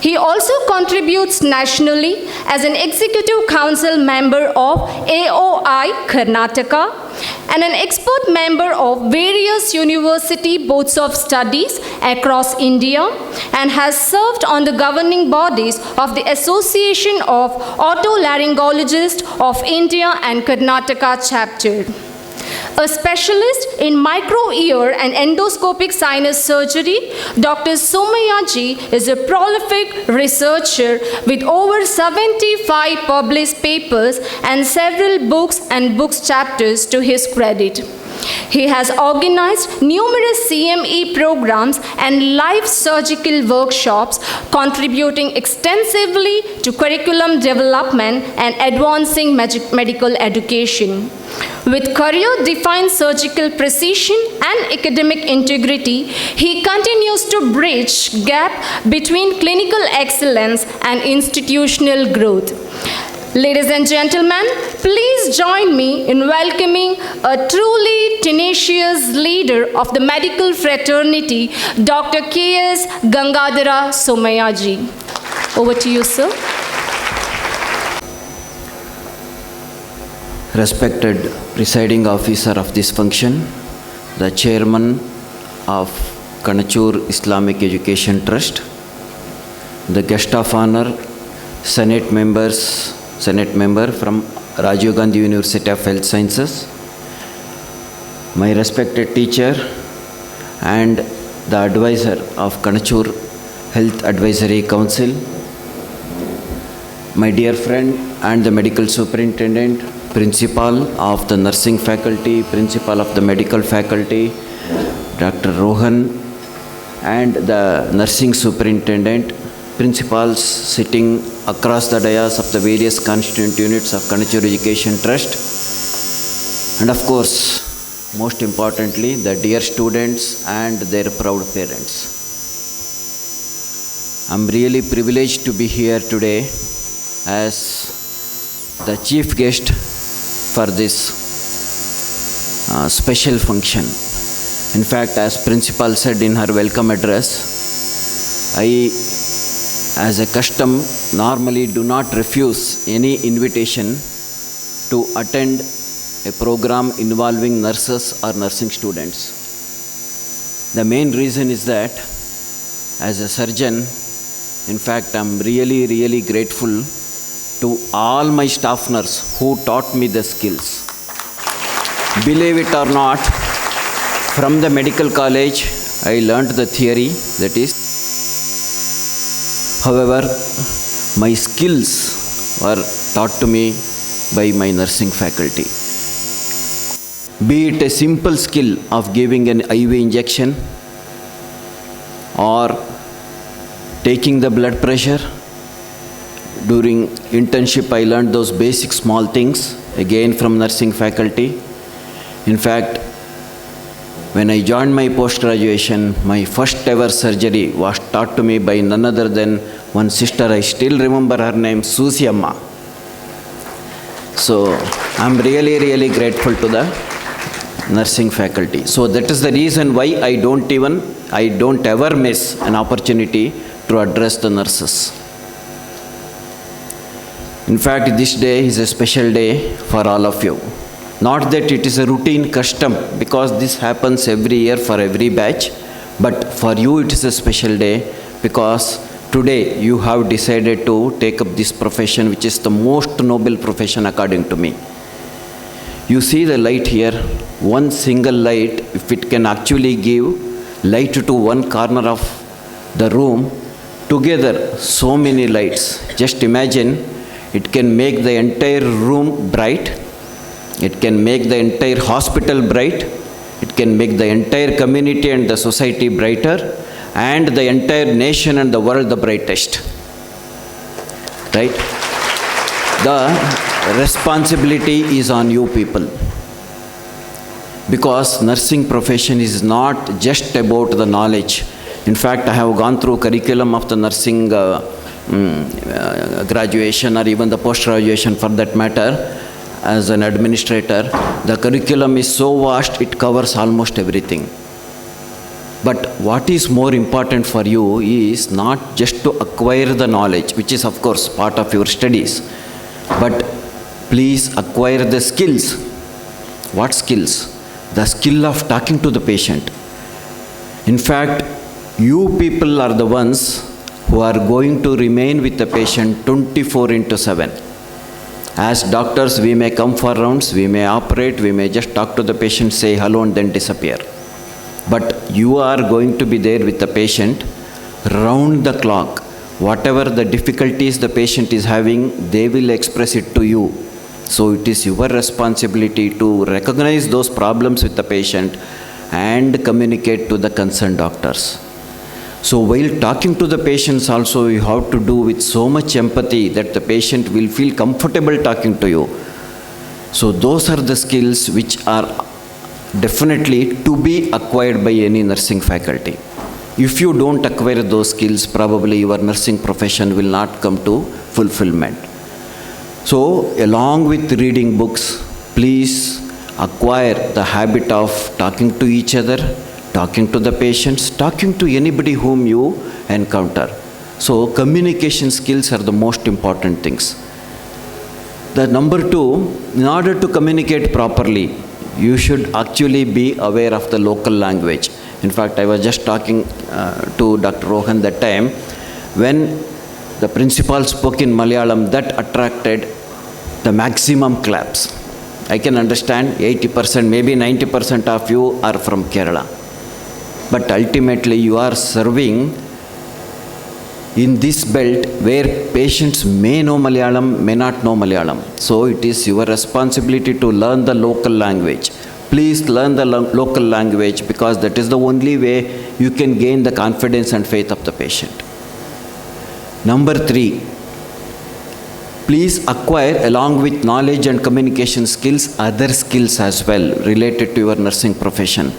He also contributes nationally as an Executive Council member of AOI Karnataka and an expert member of various university boards of studies across India, and has served on the governing bodies of the Association of Otolaryngologists of India and Karnataka chapter. A specialist in micro-ear and endoscopic sinus surgery, Dr. Somayaji is a prolific researcher with over 75 published papers and several books and book chapters to his credit. He has organized numerous CME programs and live surgical workshops, contributing extensively to curriculum development and advancing medical education. With career-defined surgical precision and academic integrity, he continues to bridge gap between clinical excellence and institutional growth. Ladies and gentlemen, please join me in welcoming a truly tenacious leader of the medical fraternity, Dr. K.S. Gangadhara Somayaji. Over to you, sir. Respected presiding officer of this function, the chairman of Kanachur Islamic Education Trust, the guest of honor, Senate member from Rajiv Gandhi University of Health Sciences, my respected teacher and the advisor of Kanachur Health Advisory Council, my dear friend and the medical superintendent, principal of the nursing faculty, principal of the medical faculty, Dr. Rohan, and the nursing superintendent, principals sitting across the dais of the various constituent units of Kanachur Education Trust, and of course, most importantly, the dear students and their proud parents. I'm really privileged to be here today as the chief guest for this special function. In fact, as principal said in her welcome address, I, as a custom, normally do not refuse any invitation to attend a program involving nurses or nursing students. The main reason is that as a surgeon, in fact, I'm really grateful to all my staff nurses who taught me the skills. Believe it or not, from the medical college, I learned the theory, that is. However, my skills were taught to me by my nursing faculty. Be it a simple skill of giving an IV injection or taking the blood pressure. During internship, I learned those basic small things, again from nursing faculty. In fact, when I joined my post-graduation, my first ever surgery was taught to me by none other than one sister. I still remember her name, Susi Amma. So I'm really grateful to the nursing faculty. So that is the reason why I don't ever miss an opportunity to address the nurses. In fact, this day is a special day for all of you. Not that it is a routine custom, because this happens every year for every batch, but for you it is a special day because today you have decided to take up this profession, which is the most noble profession according to me. You see the light here, one single light, if it can actually give light to one corner of the room, together so many lights. Just imagine, it can make the entire room bright, it can make the entire hospital bright, it can make the entire community and the society brighter, and the entire nation and the world the brightest. Right? The responsibility is on you people. Because nursing profession is not just about the knowledge. In fact, I have gone through curriculum of the nursing graduation or even the post-graduation for that matter. As an administrator, the curriculum is so vast, it covers almost everything. But what is more important for you is not just to acquire the knowledge, which is of course part of your studies, but please acquire the skills. What skills? The skill of talking to the patient. In fact, you people are the ones who are going to remain with the patient 24/7. As doctors, we may come for rounds, we may operate, we may just talk to the patient, say hello and then disappear. But you are going to be there with the patient round the clock. Whatever the difficulties the patient is having, they will express it to you. So it is your responsibility to recognize those problems with the patient and communicate to the concerned doctors. So while talking to the patients also, you have to do with so much empathy that the patient will feel comfortable talking to you. So those are the skills which are definitely to be acquired by any nursing faculty. If you don't acquire those skills, probably your nursing profession will not come to fulfillment. So, along with reading books, please acquire the habit of talking to each other, talking to the patients, talking to anybody whom you encounter. So, communication skills are the most important things. The number two, in order to communicate properly, you should actually be aware of the local language. In fact, I was just talking to Dr. Rohan that time, when the principal spoke in Malayalam, that attracted the maximum claps. I can understand 80%, maybe 90% of you are from Kerala. But ultimately you are serving in this belt where patients may know Malayalam, may not know Malayalam. So it is your responsibility to learn the local language. Please learn the local language, because that is the only way you can gain the confidence and faith of the patient. Number three, please acquire, along with knowledge and communication skills, other skills as well related to your nursing profession.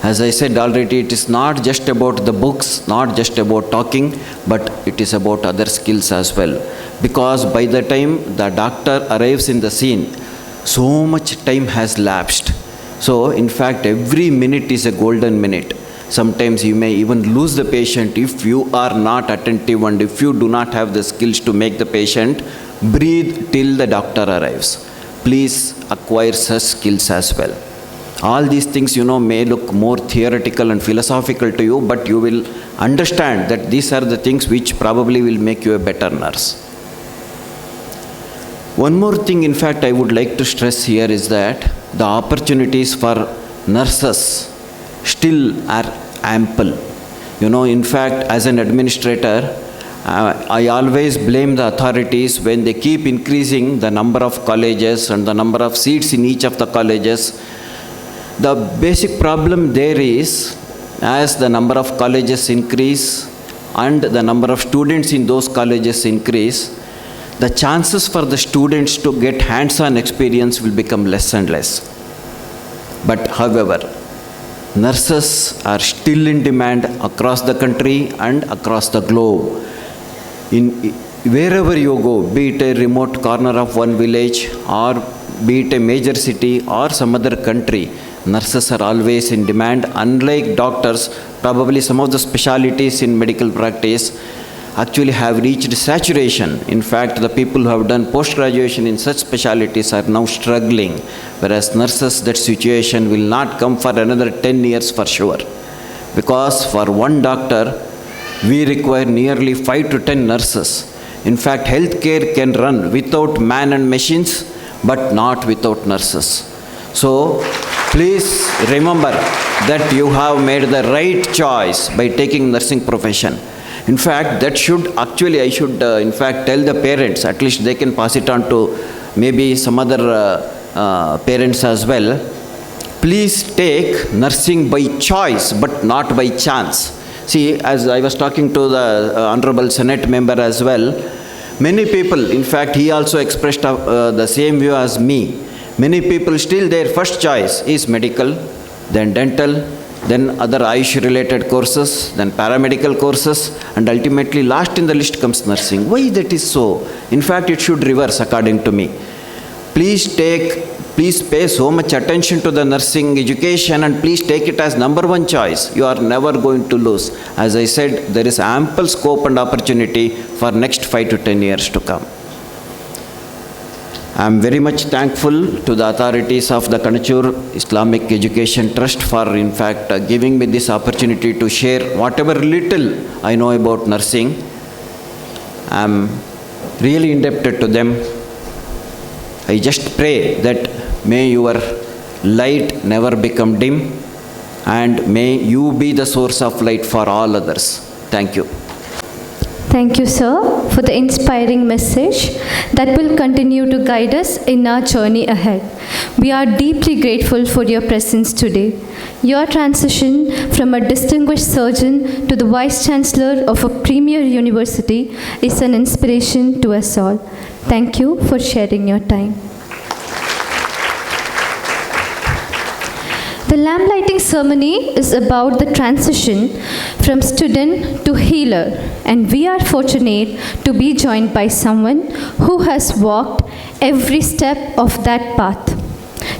As I said already, it is not just about the books, not just about talking, but it is about other skills as well. Because by the time the doctor arrives in the scene, so much time has lapsed. So, in fact, every minute is a golden minute. Sometimes you may even lose the patient if you are not attentive and if you do not have the skills to make the patient breathe till the doctor arrives. Please acquire such skills as well. All these things, may look more theoretical and philosophical to you, but you will understand that these are the things which probably will make you a better nurse. One more thing, in fact, I would like to stress here is that the opportunities for nurses still are ample. In fact, as an administrator, I always blame the authorities when they keep increasing the number of colleges and the number of seats in each of the colleges. The basic problem there is, as the number of colleges increase and the number of students in those colleges increase, the chances for the students to get hands-on experience will become less and less. But however, nurses are still in demand across the country and across the globe. Wherever you go, be it a remote corner of one village or be it a major city or some other country, nurses are always in demand. Unlike doctors, probably some of the specialties in medical practice actually have reached saturation. In fact, the people who have done post-graduation in such specialties are now struggling, whereas nurses, that situation will not come for another 10 years for sure. Because for one doctor, we require nearly 5 to 10 nurses. In fact, healthcare can run without man and machines, but not without nurses. So, please remember that you have made the right choice by taking nursing profession. In fact, that should actually, I should in fact tell the parents, at least they can pass it on to maybe some other parents as well. Please take nursing by choice, but not by chance. See, as I was talking to the Honorable Senate member as well, many people, in fact, he also expressed the same view as me. Many people still their first choice is medical, then dental, then other Ayush related courses, then paramedical courses, and ultimately last in the list comes nursing. Why that is so? In fact, it should reverse according to me. Please pay so much attention to the nursing education and please take it as number one choice. You are never going to lose. As I said, there is ample scope and opportunity for next 5 to 10 years to come. I am very much thankful to the authorities of the Kanachur Islamic Education Trust for in fact giving me this opportunity to share whatever little I know about nursing. I am really indebted to them. I just pray that may your light never become dim and may you be the source of light for all others. Thank you. Thank you, sir, for the inspiring message that will continue to guide us in our journey ahead. We are deeply grateful for your presence today. Your transition from a distinguished surgeon to the Vice Chancellor of a premier university is an inspiration to us all. Thank you for sharing your time. The lamp lighting ceremony is about the transition from student to healer, and we are fortunate to be joined by someone who has walked every step of that path.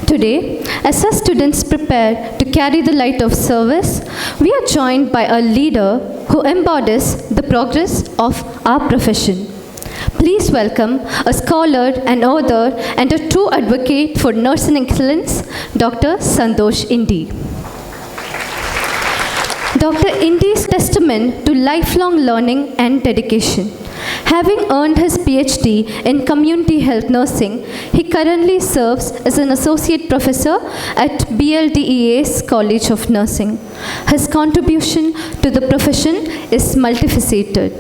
Today, as our students prepare to carry the light of service, we are joined by a leader who embodies the progress of our profession. Please welcome a scholar, an author, and a true advocate for nursing excellence, Dr. Santosh Indy. Dr. Indy's testament to lifelong learning and dedication. Having earned his PhD in community health nursing, he currently serves as an associate professor at BLTV's College of Nursing. His contribution to the profession is multifaceted.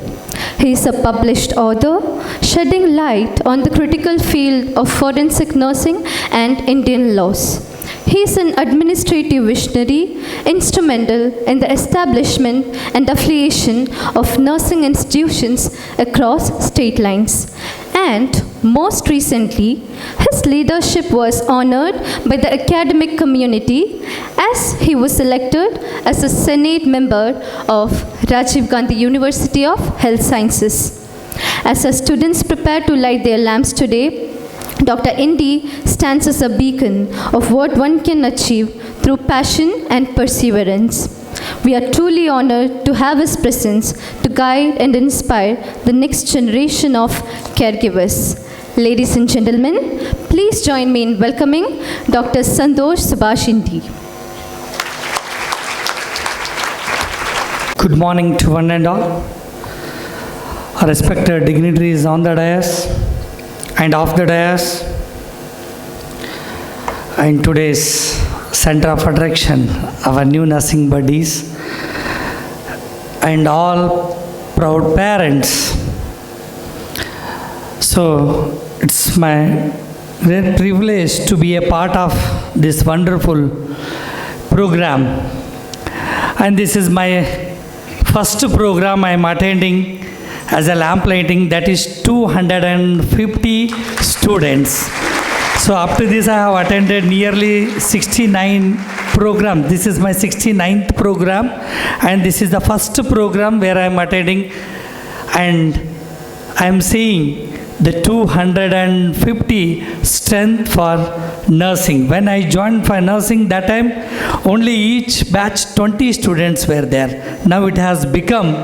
He is a published author, shedding light on the critical field of forensic nursing and Indian laws. He is an administrative visionary, instrumental in the establishment and affiliation of nursing institutions across state lines. And most recently, his leadership was honored by the academic community as he was selected as a Senate member of Rajiv Gandhi University of Health Sciences. As our students prepare to light their lamps today, Dr. Indy stands as a beacon of what one can achieve through passion and perseverance. We are truly honored to have his presence to guide and inspire the next generation of caregivers. Ladies and gentlemen, please join me in welcoming Dr. Santosh Subhash Indy. Good morning to one and all. Respected dignitaries on the dais and off the dais, and today's center of attraction, our new nursing buddies, and all proud parents. So it's my great privilege to be a part of this wonderful program, and this is my first program I am attending as a lamp lighting, that is 250 students. So up to this I have attended nearly 69 programs. This is my 69th program, and this is the first program where I am attending, and I am seeing the 250 strength for nursing. When I joined for nursing, that time only each batch 20 students were there. Now it has become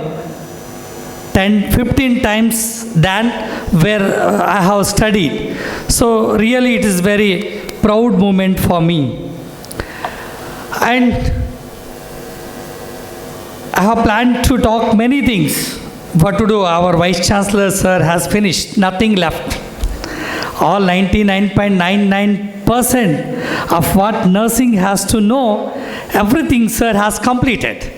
10-15 times than where I have studied. So really it is very proud moment for me. And I have planned to talk many things. What to do? Our Vice Chancellor sir has finished, nothing left. All 99.99% of what nursing has to know, everything sir has completed.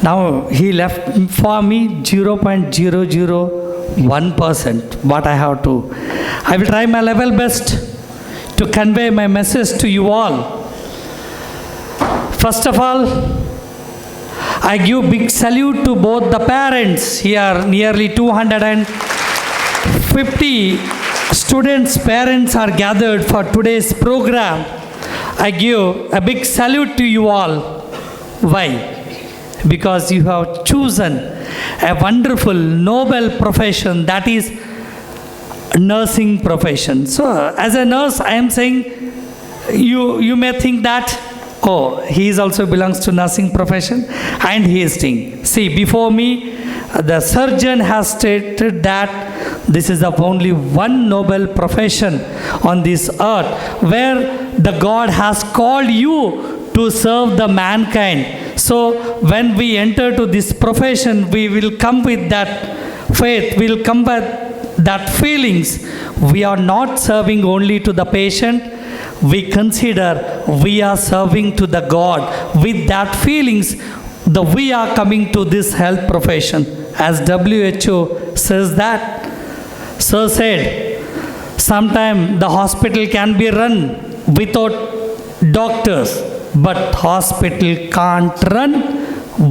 Now he left for me 0.001% what I have to. I will try my level best to convey my message to you all. First of all, I give big salute to both the parents here. Nearly 250 students' parents are gathered for today's program. I give a big salute to you all. Why? Because you have chosen a wonderful, noble profession, that is nursing profession. So as a nurse, I am saying, you may think that, oh, he is also belongs to nursing profession, and he is saying, see, before me, the surgeon has stated that this is the only one noble profession on this earth where the God has called you to serve the mankind. So when we enter to this profession, we will come with that faith, we will come with that feelings. We are not serving only to the patient, we consider we are serving to the God. With that feelings, we are coming to this health profession. As WHO says that, Sir said, sometime the hospital can be run without doctors, but hospital can't run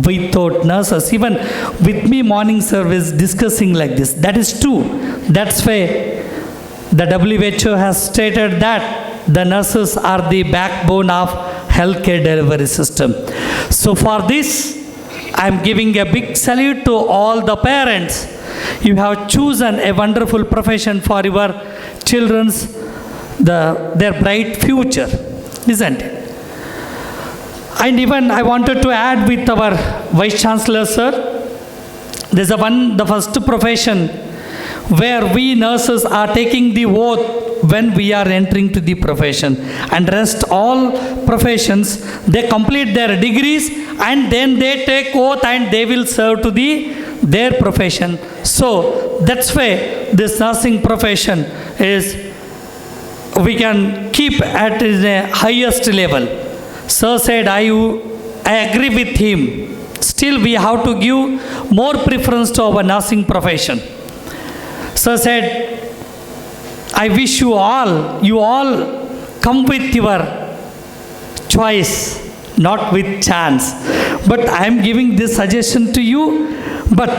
without nurses. Even with me morning service discussing like this, that is true. That's why the WHO has stated that the nurses are the backbone of healthcare delivery system. So for this, I am giving a big salute to all the parents. You have chosen a wonderful profession for your children's, their bright future, isn't it? And even I wanted to add with our Vice Chancellor, sir, there's the first profession where we nurses are taking the oath when we are entering to the profession. And rest all professions, they complete their degrees and then they take oath and they will serve to their profession. So that's why this nursing profession is, we can keep at the highest level. Sir said, I agree with him. Still we have to give more preference to our nursing profession. Sir said, I wish you all come with your choice, not with chance. But I am giving this suggestion to you, but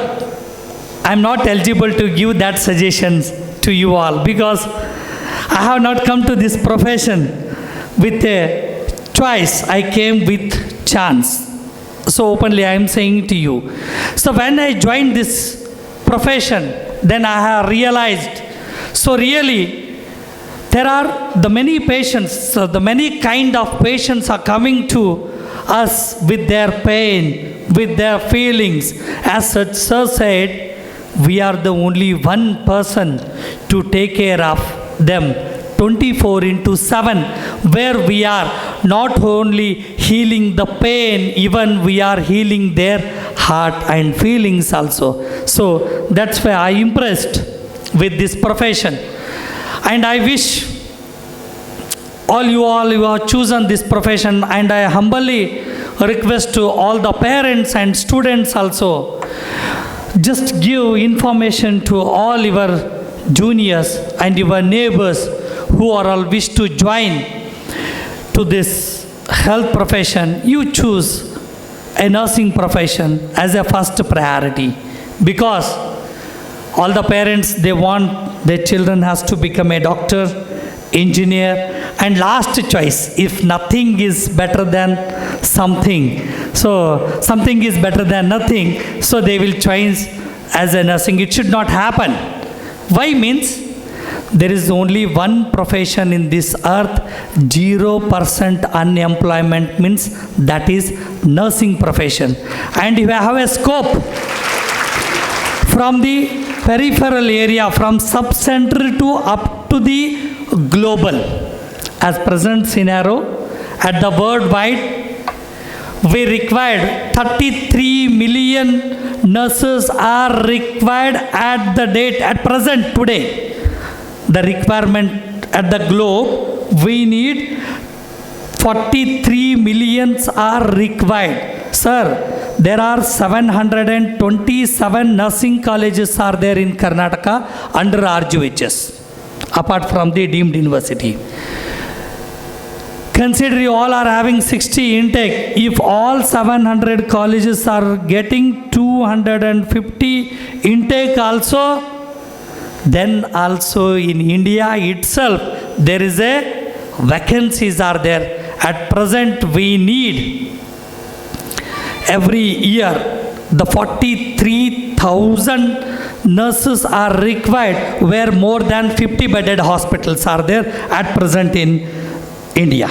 I am not eligible to give that suggestions to you all because I have not come to this profession with a choice. I came with chance. So openly I am saying to you. So when I joined this profession, then I have realized, so really there are the many patients, so the many kind of patients are coming to us with their pain, with their feelings. As such, sir said, we are the only one person to take care of them 24/7, where we are not only healing the pain, even we are healing their heart and feelings also. So that's why I impressed with this profession. And I wish all you have chosen this profession, and I humbly request to all the parents and students also, just give information to all your juniors and your neighbors who are all wish to join to this health profession. You choose a nursing profession as a first priority, because all the parents, they want their children has to become a doctor, engineer, and last choice, if nothing is better than something, so something is better than nothing, so they will choose as a nursing. It should not happen. Why means there is only one profession in this earth, 0% unemployment means that is nursing profession. And you have a scope from the peripheral area, from sub-center to up to the global. As present scenario, at the worldwide, we required 33 million nurses are required at the date, at present today. The requirement at the globe, we need 43 millions are required. Sir, there are 727 nursing colleges are there in Karnataka under RGHS, apart from the deemed university. Consider you all are having 60 intake. If all 700 colleges are getting 250 intake also, then also in India itself there is a vacancies are there. At present we need every year the 43,000 nurses are required, where more than 50 bedded hospitals are there at present in India,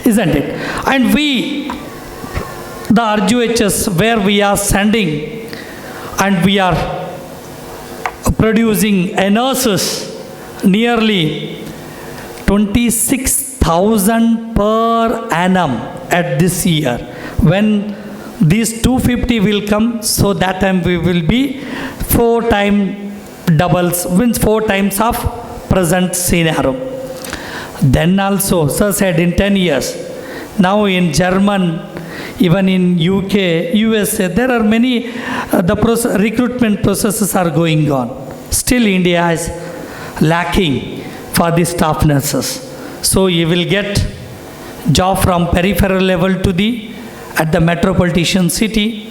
isn't it? And we, the RGHS, where we are sending and we are producing nurses nearly 26,000 per annum at this year. When these 250 will come, so that time we will be 4 times doubles, means 4 times of present scenario. Then also, sir said in 10 years, now in German, even in UK, USA, there are many, recruitment processes are going on. Still India is lacking for the staff nurses. So you will get job from peripheral level to at the metropolitan city.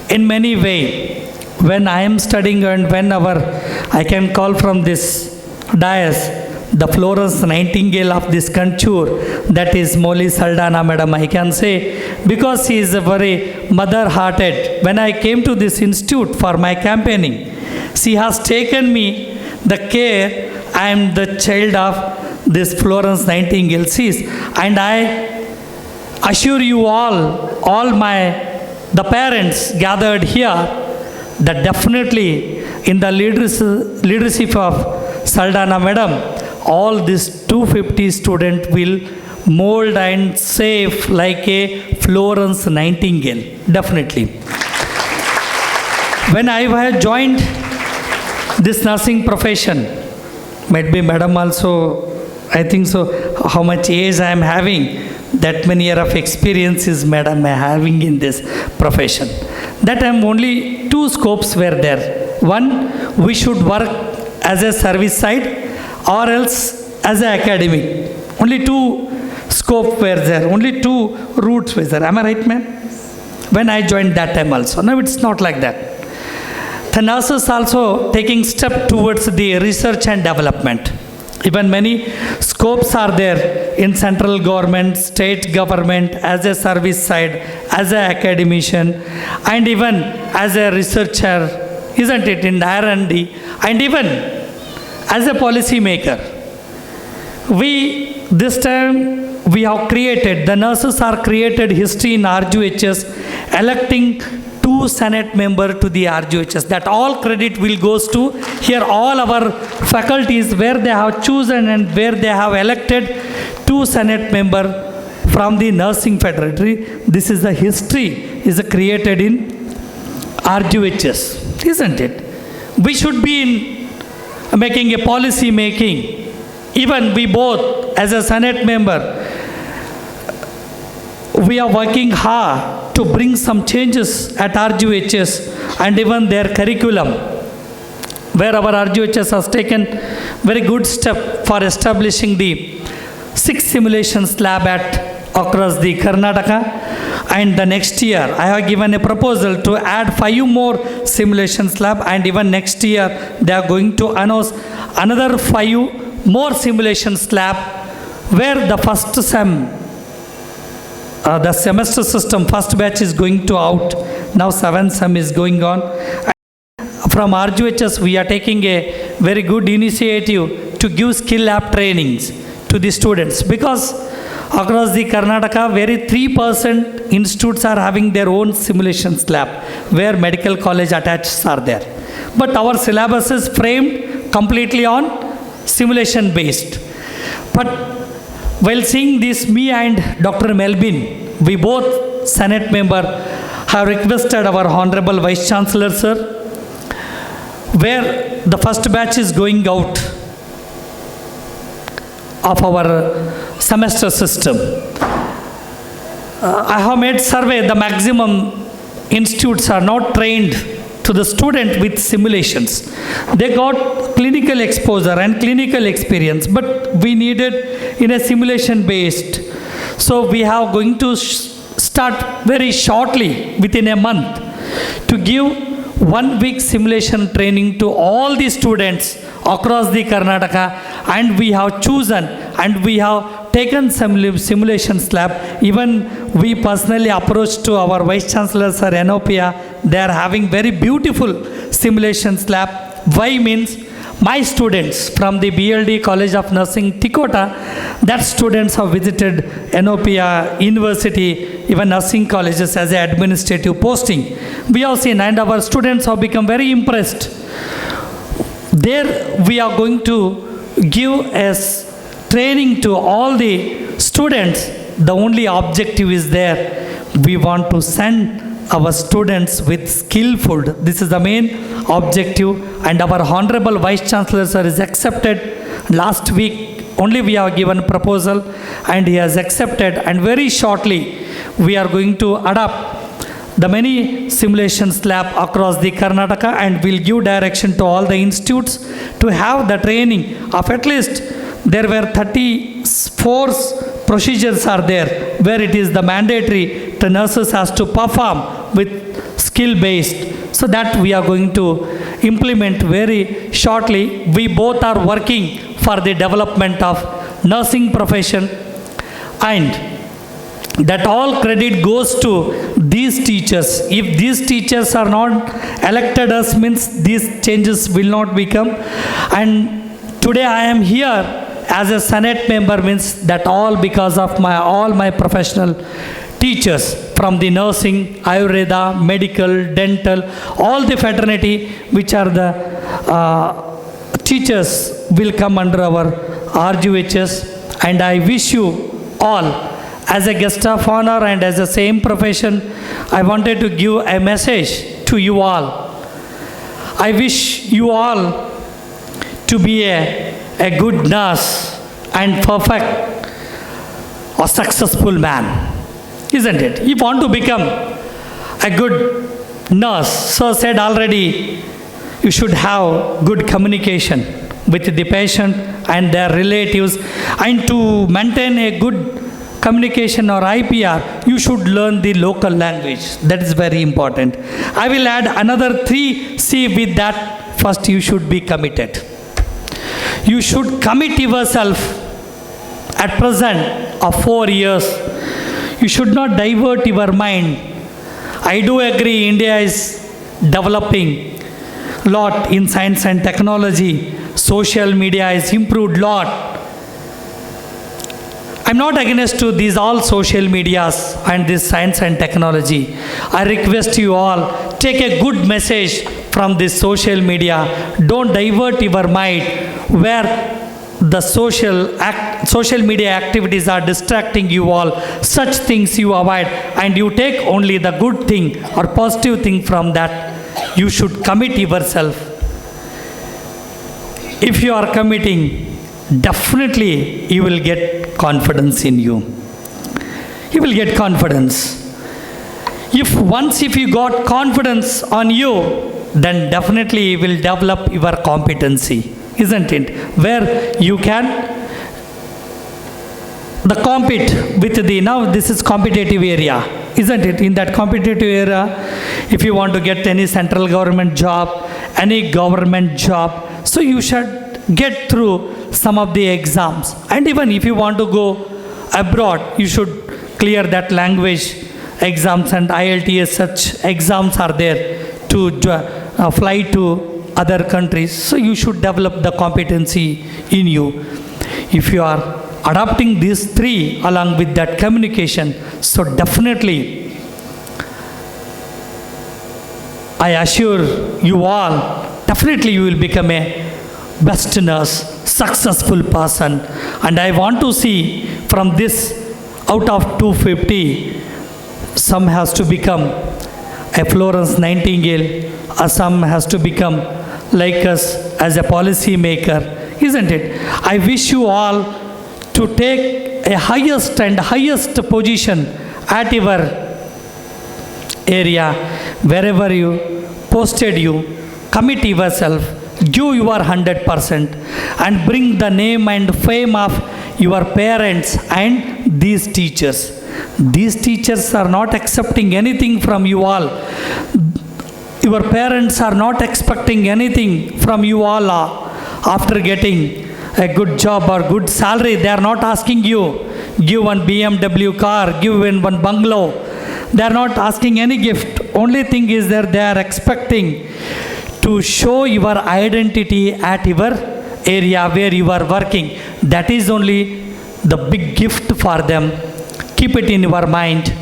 In many way, when I am studying and I can call from this dais, the Florence Nightingale of this Kanachur, that is Molly Saldana madam, I can say, because she is a very mother-hearted. When I came to this institute for my campaigning, she has taken me the care. I am the child of this Florence Nightingale. And I assure you all the parents gathered here, that definitely in the leadership of Saldana madam, all these 250 students will mold and save like a Florence Nightingale, definitely. When I have joined this nursing profession, might be madam also, I think so, how much age I am having, that many years of experience is madam having in this profession. That time only two scopes were there. One, we should work as a service side or else as an academic. Only two scopes were there, only two routes were there. Am I right, ma'am? When I joined that time also. Now it's not like that. The nurses also taking step towards the research and development. Even many scopes are there in central government, state government, as a service side, as an academician, and even as a researcher, isn't it, in R&D, and even as a policy maker. This time we have created, the nurses are created history in RGHS, electing 2 Senate members to the RGHS. That all credit will goes to here all our faculties where they have chosen and where they have elected 2 Senate members from the nursing fraternity. This is the history is created in RGHS, isn't it? We should be in making a policy making. Even we both as a Senate member, we are working hard to bring some changes at RGHS and even their curriculum, where our RGHS has taken very good step for establishing the 6 simulations lab across the Karnataka. And the next year, I have given a proposal to add 5 more simulations lab, and even next year, they are going to announce another 5 more simulations lab, where the first the semester system, first batch is going to out. Now 7th sem is going on. From RGHS, we are taking a very good initiative to give skill lab trainings to the students, because across the Karnataka, very 3% institutes are having their own simulations lab, where medical college attached are there. But our syllabus is framed completely on simulation based. But while seeing this, me and Dr. Melvin, we both Senate member, have requested our Honorable Vice Chancellor, sir, where the first batch is going out of our semester system. I have made survey, the maximum institutes are not trained to the student with simulations. They got clinical exposure and clinical experience, but we needed in a simulation based. So we are going to start very shortly, within a month, to give 1 week simulation training to all the students across the Karnataka, and we have chosen and we have taken some simulations lab. Even we personally approached to our Vice Chancellor, Sir Enopia. They are having very beautiful simulations lab. Why means my students from the BLD College of Nursing Tikota, that students have visited Enopia University, even nursing colleges as an administrative posting. We have seen, and our students have become very impressed. There we are going to give as training to all the students. The only objective is there. We want to send our students with skillful. This is the main objective, and our Honorable Vice Chancellor, sir, is accepted. Last week only we have given proposal and he has accepted, and very shortly we are going to adopt the many simulations lab across the Karnataka, and will give direction to all the institutes to have the training of at least, there were 34 procedures are there, where it is the mandatory the nurses has to perform with skill based. So that we are going to implement very shortly. We both are working for the development of nursing profession, and that all credit goes to these teachers. If these teachers are not elected us, means these changes will not become. And today I am here as a Senate member, means that all because of all my professional teachers from the nursing, Ayurveda, medical, dental, all the fraternity which are the teachers will come under our RGHS. And I wish you all, as a guest of honor and as the same profession, I wanted to give a message to you all. I wish you all to be a good nurse and perfect or successful man, isn't it? If you want to become a good nurse, so said already, you should have good communication with the patient and their relatives, and to maintain a good communication or IPR, you should learn the local language. That is very important. I will add another 3C with that. First, you should be committed. You should commit yourself at present of 4 years. You should not divert your mind. I do agree India is developing lot in science and technology. Social media has improved lot. I'm not against to these all social medias and this science and technology. I request you all, take a good message from this social media. Don't divert your mind where the social media activities are distracting you all. Such things you avoid, and you take only the good thing or positive thing from that. You should commit yourself. If you are committing, definitely you will get confidence in you. You will get confidence. If you got confidence on you, then definitely you will develop your competency, isn't it? Where you can compete with now this is competitive area, isn't it? In that competitive area, if you want to get any central government job, any government job, so you should get through some of the exams. And even if you want to go abroad, you should clear that language exams, and IELTS, such exams are there to fly to other countries. So you should develop the competency in you. If you are adopting these 3 along with that communication, so definitely I assure you all, definitely you will become a best nurse, successful person. And I want to see from this, out of 250, some has to become a Florence Nightingale, or some has to become like us as a policy maker, isn't it? I wish you all to take a highest position at your area, wherever you posted you, commit yourself, give your 100%, and bring the name and fame of your parents and these teachers. These teachers are not accepting anything from you all. Your parents are not expecting anything from you all after getting a good job or good salary. They are not asking you, give one BMW car, give one bungalow. They are not asking any gift. Only thing is that they are expecting to show your identity at your area where you are working. That is only the big gift for them. Keep it in your mind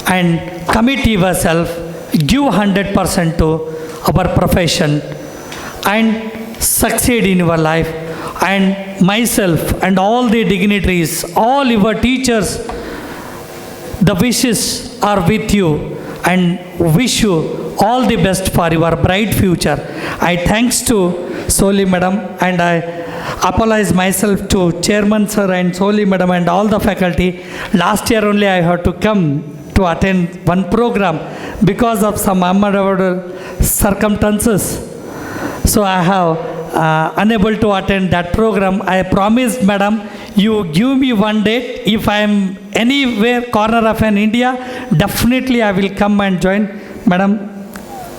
and commit yourself, give 100% to our profession and succeed in your life. And myself and all the dignitaries, all your teachers, the wishes are with you, and wish you all the best for your bright future. I thanks to Soli Madam, and I apologize myself to Chairman Sir and Soli Madam and all the faculty. Last year only I had to come to attend one program because of some unavoidable circumstances. So I have unable to attend that program. I promised Madam, you give me one date. If I am anywhere corner of an India, definitely I will come and join. Madam,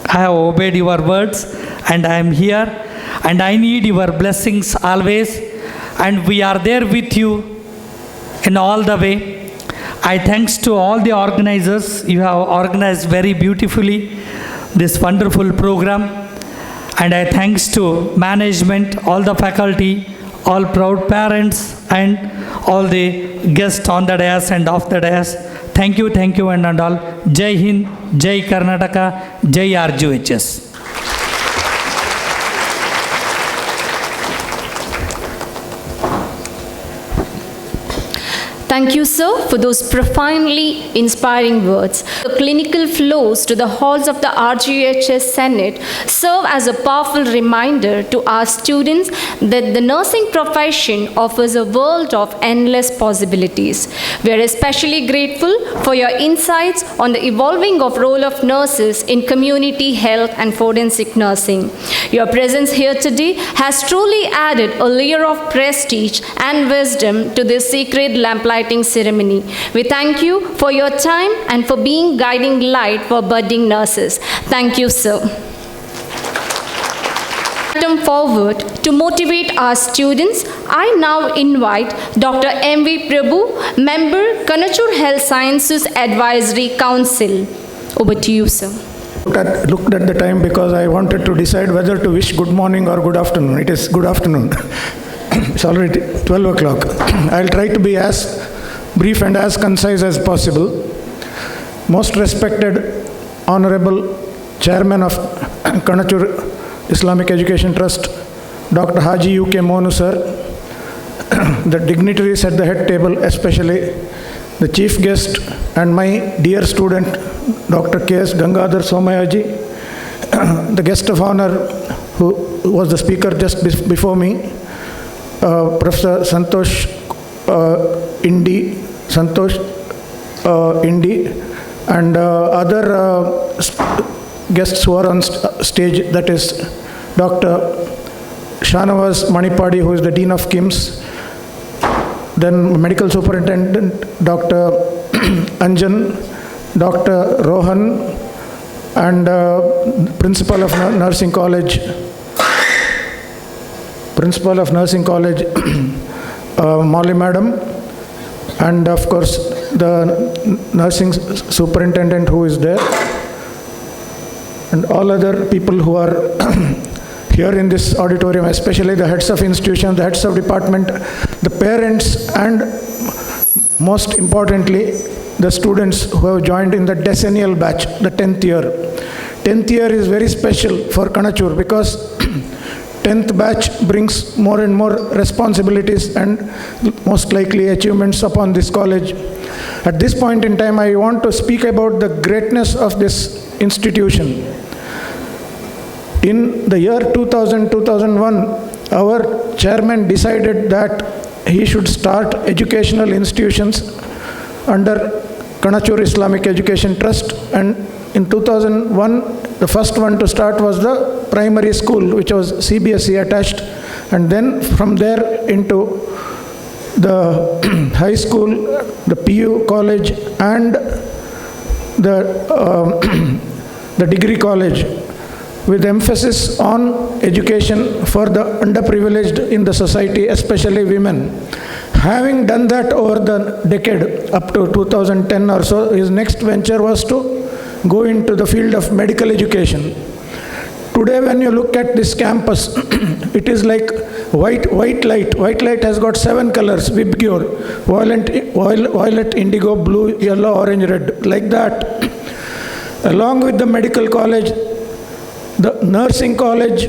I have obeyed your words and I am here, and I need your blessings always. and we are there with you in all the way. I thanks to all the organizers. You have organized very beautifully this wonderful program. And I thanks to management, all the faculty, all proud parents, and all the guests on the dais and off the dais. Thank you, and all. Jai Hind, Jai Karnataka, Jai RGHS. Thank you, sir, for those profoundly inspiring words. The clinical flows to the halls of the RGHS Senate serve as a powerful reminder to our students that the nursing profession offers a world of endless possibilities. We are especially grateful for your insights on the evolving role of nurses in community health and forensic nursing. Your presence here today has truly added a layer of prestige and wisdom to this sacred lamplighting ceremony. We thank you for your time and for being guiding light for budding nurses. Thank you, sir. Forward to motivate our students, I now invite Dr. M.V. Prabhu, member, Kanachur Health Sciences Advisory Council. Over to you, sir. Looked at the time because I wanted to decide whether to wish good morning or good afternoon. It is good afternoon. It's already 12 o'clock. I'll try to be as brief and as concise as possible. Most respected, Honorable Chairman of Kanachur Islamic Education Trust, Dr. Haji U.K. Monu sir, the dignitaries at the head table, especially the chief guest and my dear student, Dr. K.S. Gangadhar Somayaji, the guest of honor who was the speaker just before me, Professor Santosh Indi, and other guests who are on stage, that is Dr. Shanawaz Manipadi, who is the Dean of KIMS, then Medical Superintendent Dr. Anjan, Dr. Rohan, and Principal of Nursing College, Molly Madam, and of course the Nursing Superintendent who is there, and all other people who are here in this auditorium, especially the heads of institution, the heads of department, the parents, and most importantly, the students who have joined in the decennial batch, the 10th year. 10th year is very special for Kanachur because 10th batch brings more and more responsibilities and most likely achievements upon this college. At this point in time, I want to speak about the greatness of this institution. In the year 2000-2001, our chairman decided that he should start educational institutions under Kanachur Islamic Education Trust, and in 2001, the first one to start was the primary school, which was C.B.Sc attached, and then from there into the high school, the PU college, and the degree college, with emphasis on education for the underprivileged in the society, especially women. Having done that over the decade, up to 2010 or so, his next venture was to go into the field of medical education. Today, when you look at this campus, it is like white light. White light has got 7 colors, Vibgyor, violet, indigo, blue, yellow, orange, red, like that. Along with the medical college, the nursing college,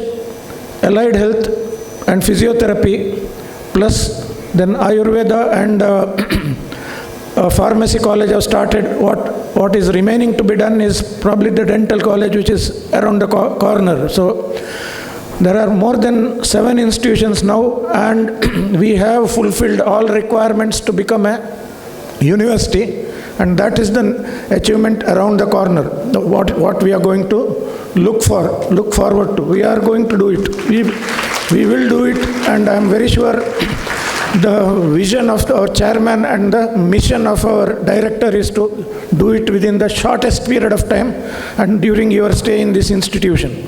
allied health and physiotherapy, plus then Ayurveda and pharmacy college have started. What is remaining to be done is probably the dental college, which is around the corner. So there are more than 7 institutions now, and we have fulfilled all requirements to become a university, and that is the achievement around the corner. What we are going to look forward to. We are going to do it. We will do it, and I am very sure the vision of our chairman and the mission of our director is to do it within the shortest period of time and during your stay in this institution.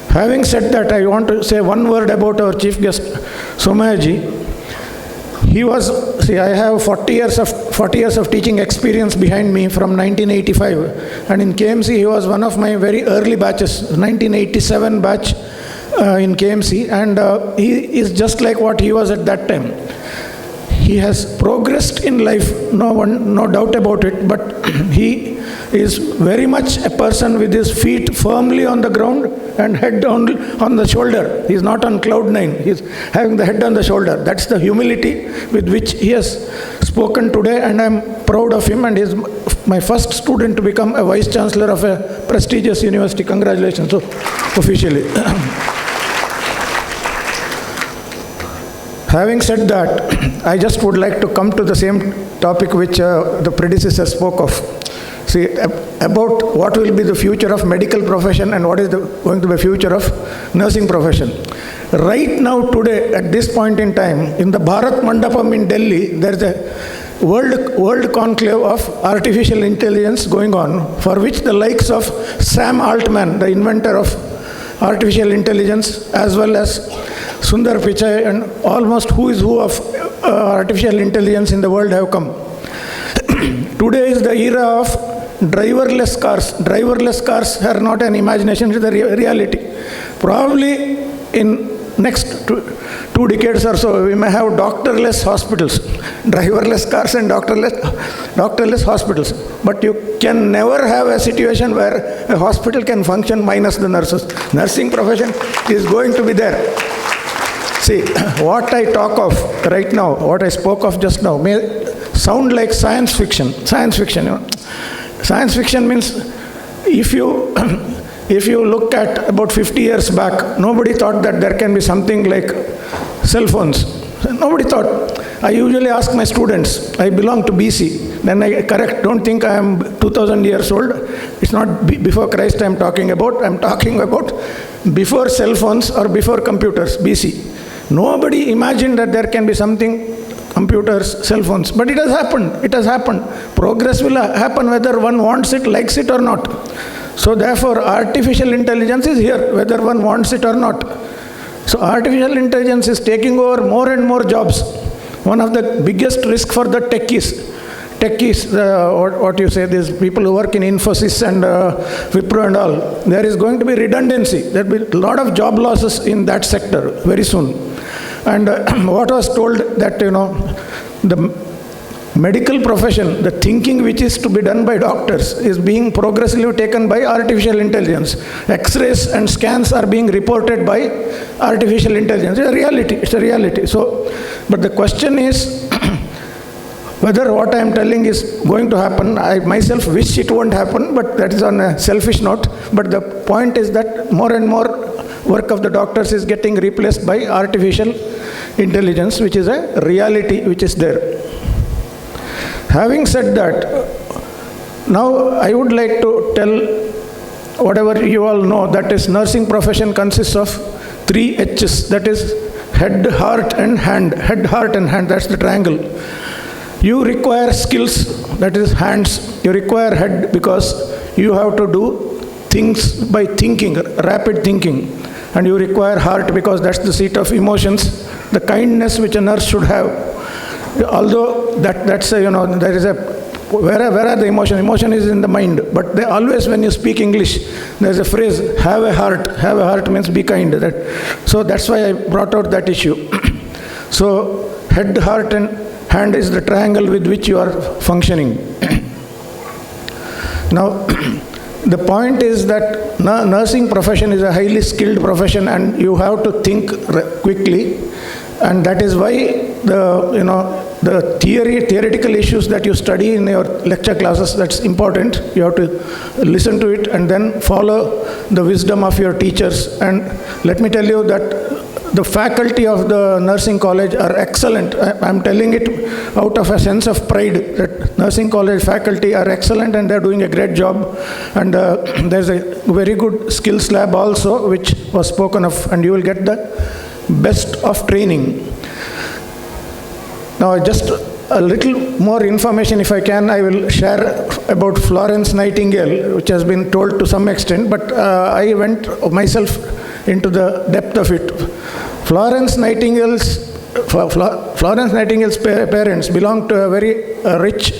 Having said that, I want to say one word about our chief guest, Somayaji. He was, see, I have 40 years of teaching experience behind me from 1985, and in KMC he was one of my very early batches, 1987 batch in KMC, and he is just like what he was at that time. He has progressed in life, no doubt about it, but he is very much a person with his feet firmly on the ground and head on the shoulder. He is not on cloud nine. He is having the head on the shoulder. That's the humility with which he has spoken today, and I am proud of him, and he is my first student to become a Vice Chancellor of a prestigious university. Congratulations, so officially. Having said that, I just would like to come to the same topic which the predecessor spoke of. See, about what will be the future of medical profession and what is going to be the future of nursing profession. Right now, today, at this point in time, in the Bharat Mandapam in Delhi, there is a world conclave of artificial intelligence going on, for which the likes of Sam Altman, the inventor of artificial intelligence, as well as Sundar Pichai and almost who is who of artificial intelligence in the world have come. Today is the era of driverless cars. Driverless cars are not an imagination, it is the reality. Probably in next two decades or so, we may have doctorless hospitals, driverless cars and doctorless hospitals. But you can never have a situation where a hospital can function minus the nurses. Nursing profession is going to be there. See, what I talk of right now, what I spoke of just now, may sound like science fiction. Science fiction, you know. Science fiction means if you look at about 50 years back, nobody thought that there can be something like cell phones. Nobody thought. I usually ask my students, I belong to B.Sc. Then I correct, don't think I am 2000 years old. It's not before Christ I am talking about. I am talking about before cell phones or before computers, B.Sc. Nobody imagined that there can be something, computers, cell phones. But it has happened. It has happened. Progress will happen whether one wants it, likes it or not. So therefore, artificial intelligence is here, whether one wants it or not. So artificial intelligence is taking over more and more jobs. One of the biggest risks for the techies, what you say, these people who work in Infosys and Wipro and all, there is going to be redundancy. There will be a lot of job losses in that sector very soon. And what was told that, the medical profession, the thinking which is to be done by doctors is being progressively taken by artificial intelligence. X-rays and scans are being reported by artificial intelligence. It's a reality. It's a reality. So, but the question is whether what I am telling is going to happen. I myself wish it won't happen, but that is on a selfish note. But the point is that more and more work of the doctors is getting replaced by artificial intelligence, which is a reality which is there. Having said that, now I would like to tell whatever you all know, that is nursing profession consists of 3 H's, that is head, heart and hand. Head, heart and hand, that's the triangle. You require skills, that is hands. You require head because you have to do things by thinking, rapid thinking. And you require heart because that's the seat of emotions, the kindness which a nurse should have. Although that's a, there is a, where are the emotions? Emotion is in the mind. But they always, when you speak English, there's a phrase, have a heart. Have a heart means be kind. So that's why I brought out that issue. So head, heart and hand is the triangle with which you are functioning. Now, the point is that nursing profession is a highly skilled profession and you have to think quickly, and that is why the theoretical issues that you study in your lecture classes, that's important. You have to listen to it and then follow the wisdom of your teachers. And let me tell you that the faculty of the nursing college are excellent. I'm telling it out of a sense of pride that nursing college faculty are excellent and they're doing a great job. And there's a very good skills lab also which was spoken of, and you will get the best of training. Now just a little more information if I can, I will share about Florence Nightingale, which has been told to some extent, but I went myself into the depth of it. Florence Nightingale's Florence Nightingale's parents belonged to a very rich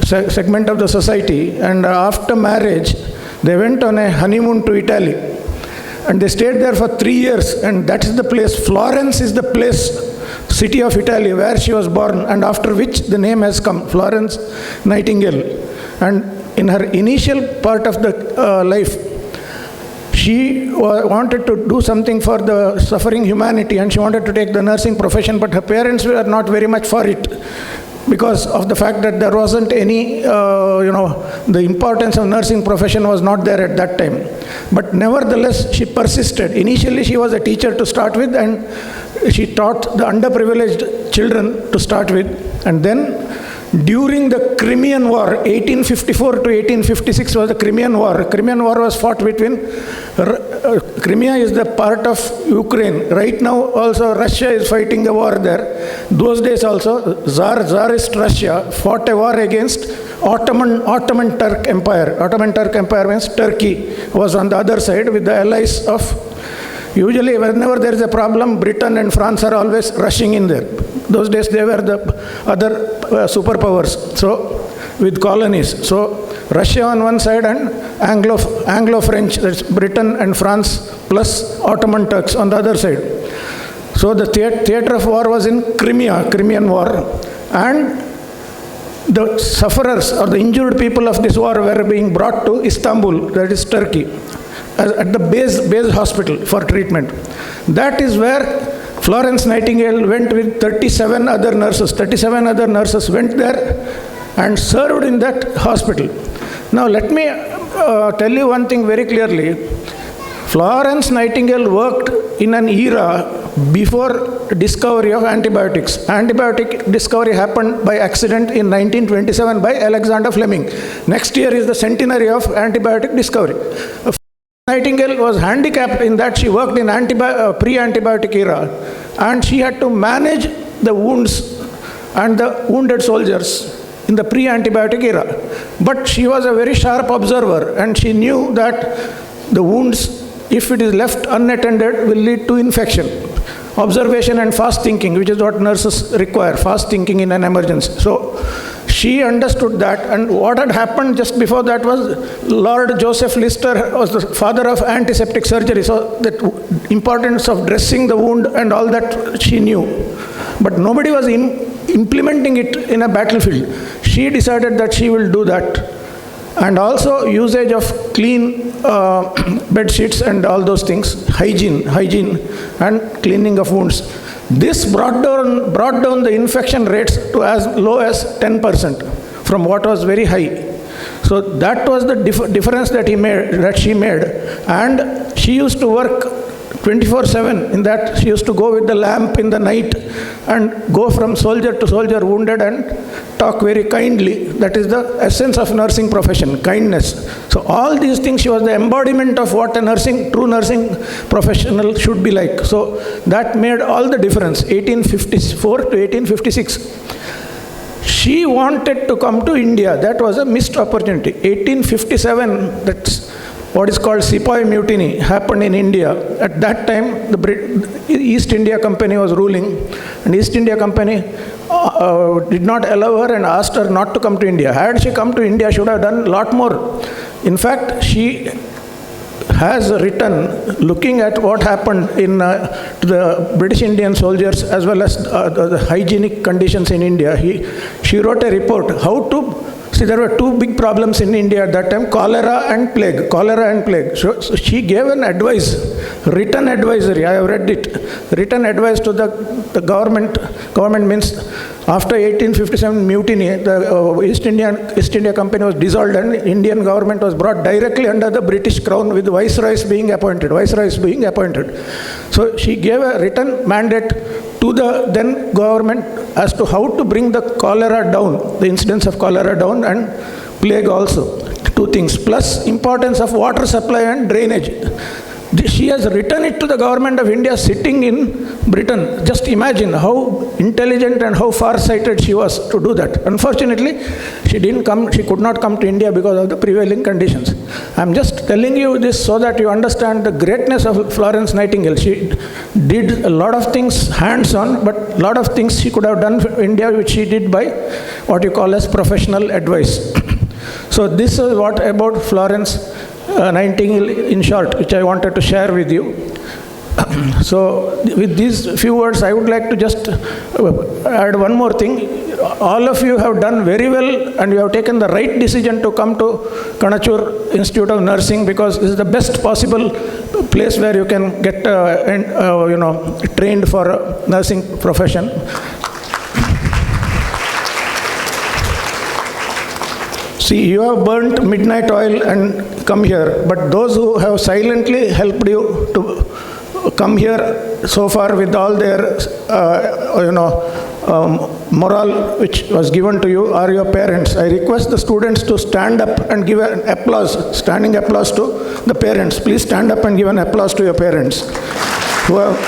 segment of the society, and after marriage, they went on a honeymoon to Italy. And they stayed there for 3 years, and that is the place, Florence is the place, city of Italy, where she was born, and after which the name has come, Florence Nightingale. And in her initial part of the life, she wanted to do something for the suffering humanity, and she wanted to take the nursing profession, but her parents were not very much for it, because of the fact that there wasn't any, the importance of nursing profession was not there at that time. But nevertheless, she persisted. Initially, she was a teacher to start with, and she taught the underprivileged children to start with. And then, during the Crimean War, 1854 to 1856 was the Crimean War. Crimean War was fought between, Crimea is the part of Ukraine. Right now also Russia is fighting a war there. Those days also Tsarist Russia fought a war against Ottoman Turk Empire. Ottoman Turk Empire means Turkey was on the other side with the allies of, usually whenever there is a problem, Britain and France are always rushing in there. Those days they were the other superpowers, so with colonies. So Russia on one side and Anglo-French, that's Britain and France plus Ottoman Turks on the other side. So the theater of war was in Crimea, Crimean War, and the sufferers or the injured people of this war were being brought to Istanbul, that is Turkey, at the base hospital for treatment. That is where Florence Nightingale went with 37 other nurses. 37 other nurses went there and served in that hospital. Now let me tell you one thing very clearly. Florence Nightingale worked in an era before discovery of antibiotics. Antibiotic discovery happened by accident in 1927 by Alexander Fleming. Next year is the centenary of antibiotic discovery. Nightingale was handicapped in that she worked in pre-antibiotic era, and she had to manage the wounds and the wounded soldiers in the pre-antibiotic era. But she was a very sharp observer, and she knew that the wounds, if it is left unattended, will lead to infection. Observation and fast thinking, which is what nurses require, fast thinking in an emergency. So she understood that, and what had happened just before that was Lord Joseph Lister was the father of antiseptic surgery, so the importance of dressing the wound and all that she knew. But nobody was implementing it in a battlefield. She decided that she will do that. And also usage of clean bed sheets and all those things, hygiene and cleaning of wounds. This brought down the infection rates to as low as 10% from what was very high. So that was the difference that she made. And she used to work 24/7 in that she used to go with the lamp in the night and go from soldier to soldier wounded and talk very kindly. That is the essence of nursing profession, kindness. So all these things, she was the embodiment of what a true nursing professional should be like. So that made all the difference, 1854 to 1856. She wanted to come to India. That was a missed opportunity. 1857, that's what is called Sepoy Mutiny, happened in India. At that time, the East India Company was ruling, and East India Company did not allow her and asked her not to come to India. Had she come to India, she would have done a lot more. In fact, she has written, looking at what happened to the British Indian soldiers as well as the hygienic conditions in India, she wrote a report how to. See, there were two big problems in India at that time, cholera and plague. So she gave an advice, written advisory, I have read it, written advice to the government. Government means after 1857 mutiny, the East India Company was dissolved and Indian government was brought directly under the British Crown with viceroys being appointed. So she gave a written mandate to the then government as to how to bring the cholera down, the incidence of cholera down, and plague also. Two things, plus importance of water supply and drainage. She has written it to the government of India sitting in Britain. Just imagine how intelligent and how far-sighted she was to do that. Unfortunately, she could not come to India because of the prevailing conditions. I'm just telling you this so that you understand the greatness of Florence Nightingale. She did a lot of things hands-on, but a lot of things she could have done for India, which she did by what you call as professional advice. So this is what about Florence Nightingale in short, which I wanted to share with you. So with these few words, I would like to just add one more thing. All of you have done very well, and you have taken the right decision to come to Kanachur Institute of Nursing, because this is the best possible place where you can get trained for a nursing profession. See, you have burnt midnight oil and come here, but those who have silently helped you to come here so far with all their, moral which was given to you are your parents. I request the students to stand up and give an applause, standing applause to the parents. Please stand up and give an applause to your parents who have.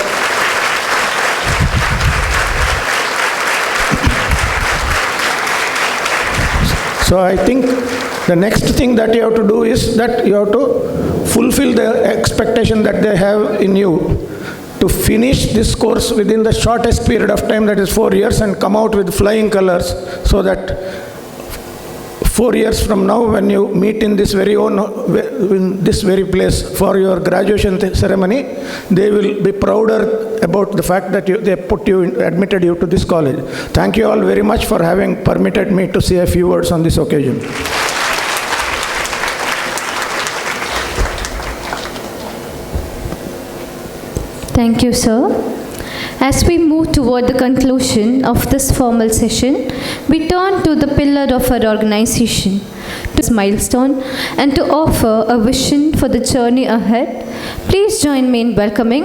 So I think the next thing that you have to do is that you have to fulfill the expectation that they have in you to finish this course within the shortest period of time, that is 4 years, and come out with flying colors, so that 4 years from now, when you meet in this very place for your graduation ceremony, they will be prouder about the fact that they admitted you to this college. Thank you all very much for having permitted me to say a few words on this occasion. Thank you, sir. As we move toward the conclusion of this formal session, we turn to the pillar of our organization, to this milestone, and to offer a vision for the journey ahead. Please join me in welcoming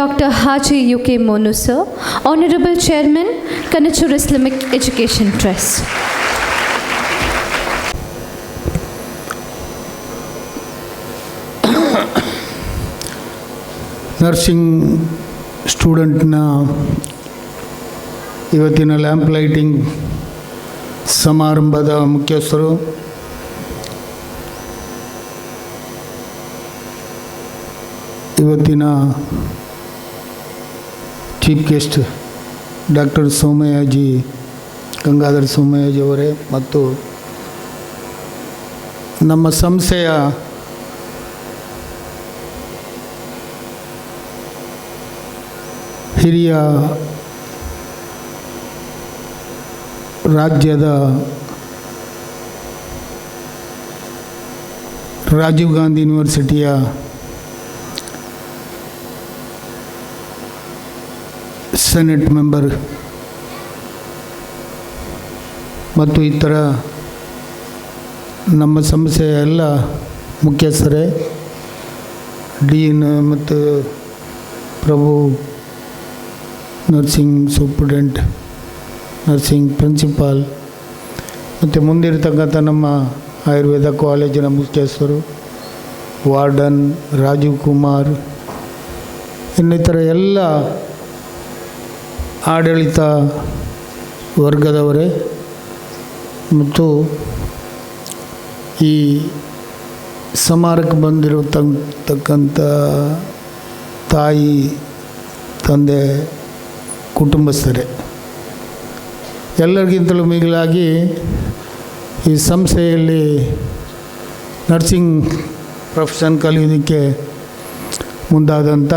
Dr. Haji UK Monu, sir, Honorable Chairman, Kanachur Islamic Education Trust. Nursing ಸ್ಟೂಡೆಂಟ್ನ ಇವತ್ತಿನ lamp lighting ಸಮಾರಂಭದ ಮುಖ್ಯಸ್ಥರು, ಇವತ್ತಿನ chief guest doctor Somayaji, Gangadhar Somayaji ಅವರೇ, ಮತ್ತು ನಮ್ಮ ಸಂಸ್ಥೆಯ ಹಿರಿಯ ರಾಜ್ಯದ ರಾಜೀವ್ ಗಾಂಧಿ ಯೂನಿವರ್ಸಿಟಿಯ ಸೆನೆಟ್ ಮೆಂಬರ್ ಮತ್ತು ಇತರ ನಮ್ಮ ಸಂಸ್ಥೆಯ ಎಲ್ಲ ಮುಖ್ಯಸ್ಥರೇ, ಡೀನ್ ಮತ್ತು Prabhu, nursing superintendent, nursing principal, ಮತ್ತು ಮುಂದಿರತಕ್ಕಂಥ ನಮ್ಮ ಆಯುರ್ವೇದ ಕಾಲೇಜಿನ ಮುಖ್ಯಸ್ಥರು, ವಾರ್ಡನ್, ರಾಜೀವ್ ಕುಮಾರ್, ಇನ್ನಿತರ ಎಲ್ಲ ಆಡಳಿತ ವರ್ಗದವರೇ, ಮತ್ತು ಈ ಸಮಾರಂಭಕ್ಕೆ ಬಂದಿರತಕ್ಕಂಥ ತಾಯಿ, ತಂದೆ, ಕುಟುಂಬಸ್ಥರೇ, ಎಲ್ಲರಿಗಿಂತಲೂ ಮಿಗಿಲಾಗಿ ಈ ಸಂಸ್ಥೆಯಲ್ಲಿ ನರ್ಸಿಂಗ್ ಪ್ರೊಫೆಷನ್ ಕಲಿಯೋದಕ್ಕೆ ಮುಂದಾದಂಥ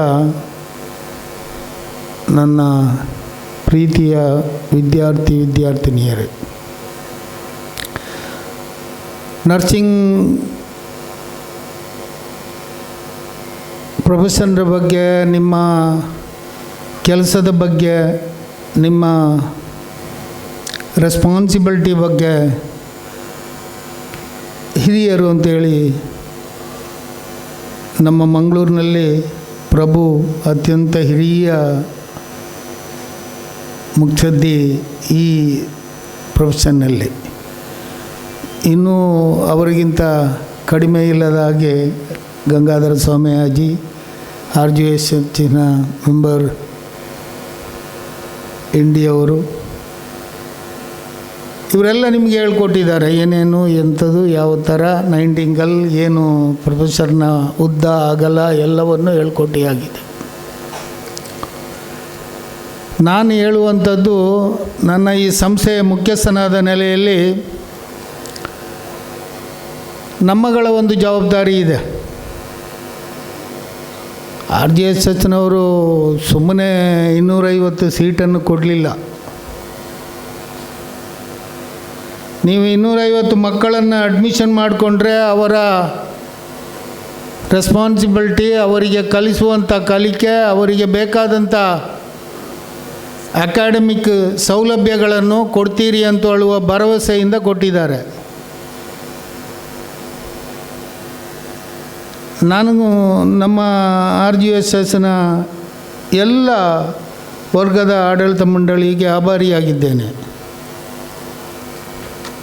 ನನ್ನ ಪ್ರೀತಿಯ ವಿದ್ಯಾರ್ಥಿನಿಯರೇ, ನರ್ಸಿಂಗ್ ಪ್ರೊಫೆಷನ್ರ ಬಗ್ಗೆ, ನಿಮ್ಮ ಕೆಲಸದ ಬಗ್ಗೆ, ನಿಮ್ಮ ರೆಸ್ಪಾನ್ಸಿಬಿಲಿಟಿ ಬಗ್ಗೆ ಹಿರಿಯರು ಅಂತೇಳಿ ನಮ್ಮ ಮಂಗಳೂರಿನಲ್ಲಿ ಪ್ರಭು ಅತ್ಯಂತ ಹಿರಿಯ ಮುತ್ಸದ್ದಿ ಈ ಪ್ರೊಫೆಷನ್ನಲ್ಲಿ. ಇನ್ನೂ ಅವರಿಗಿಂತ ಕಡಿಮೆ ಇಲ್ಲದ ಹಾಗೆ ಗಂಗಾಧರ ಸ್ವಾಮಿಯಾಜಿ, RGSHನ ಮೆಂಬರ್ ಇಂಡಿಯವರು, ಇವರೆಲ್ಲ ನಿಮಗೆ ಹೇಳ್ಕೊಟ್ಟಿದ್ದಾರೆ ಏನೇನು ಎಂಥದ್ದು ಯಾವ ಥರ ನೈಂಟಿಂಗಲ್ ಏನು ಪ್ರೊಫೆಸರ್ನ ಉದ್ದ ಅಗಲ ಎಲ್ಲವನ್ನು ಹೇಳ್ಕೊಟ್ಟಿಯಾಗಿದೆ. ನಾನು ಹೇಳುವಂಥದ್ದು ನನ್ನ ಈ ಸಂಸ್ಥೆಯ ಮುಖ್ಯಸ್ಥನಾದ ನೆಲೆಯಲ್ಲಿ ನಮ್ಮಗಳ ಒಂದು ಜವಾಬ್ದಾರಿ ಇದೆ. RGSHನವರು ಸುಮ್ಮನೆ 250 ಸೀಟನ್ನು ಕೊಡಲಿಲ್ಲ. ನೀವು 250 ಮಕ್ಕಳನ್ನು ಅಡ್ಮಿಷನ್ ಮಾಡಿಕೊಂಡ್ರೆ ಅವರ ರೆಸ್ಪಾನ್ಸಿಬಿಲಿಟಿ, ಅವರಿಗೆ ಕಲಿಸುವಂಥ ಕಲಿಕೆ, ಅವರಿಗೆ ಬೇಕಾದಂಥ ಅಕಾಡೆಮಿಕ್ ಸೌಲಭ್ಯಗಳನ್ನು ಕೊಡ್ತೀರಿ ಅಂತ ಹೇಳುವ ಭರವಸೆಯಿಂದ ಕೊಟ್ಟಿದ್ದಾರೆ. ನಾನು ನಮ್ಮ RGSHನ ಎಲ್ಲ ವರ್ಗದ ಆಡಳಿತ ಮಂಡಳಿಗೆ ಆಭಾರಿಯಾಗಿದ್ದೇನೆ.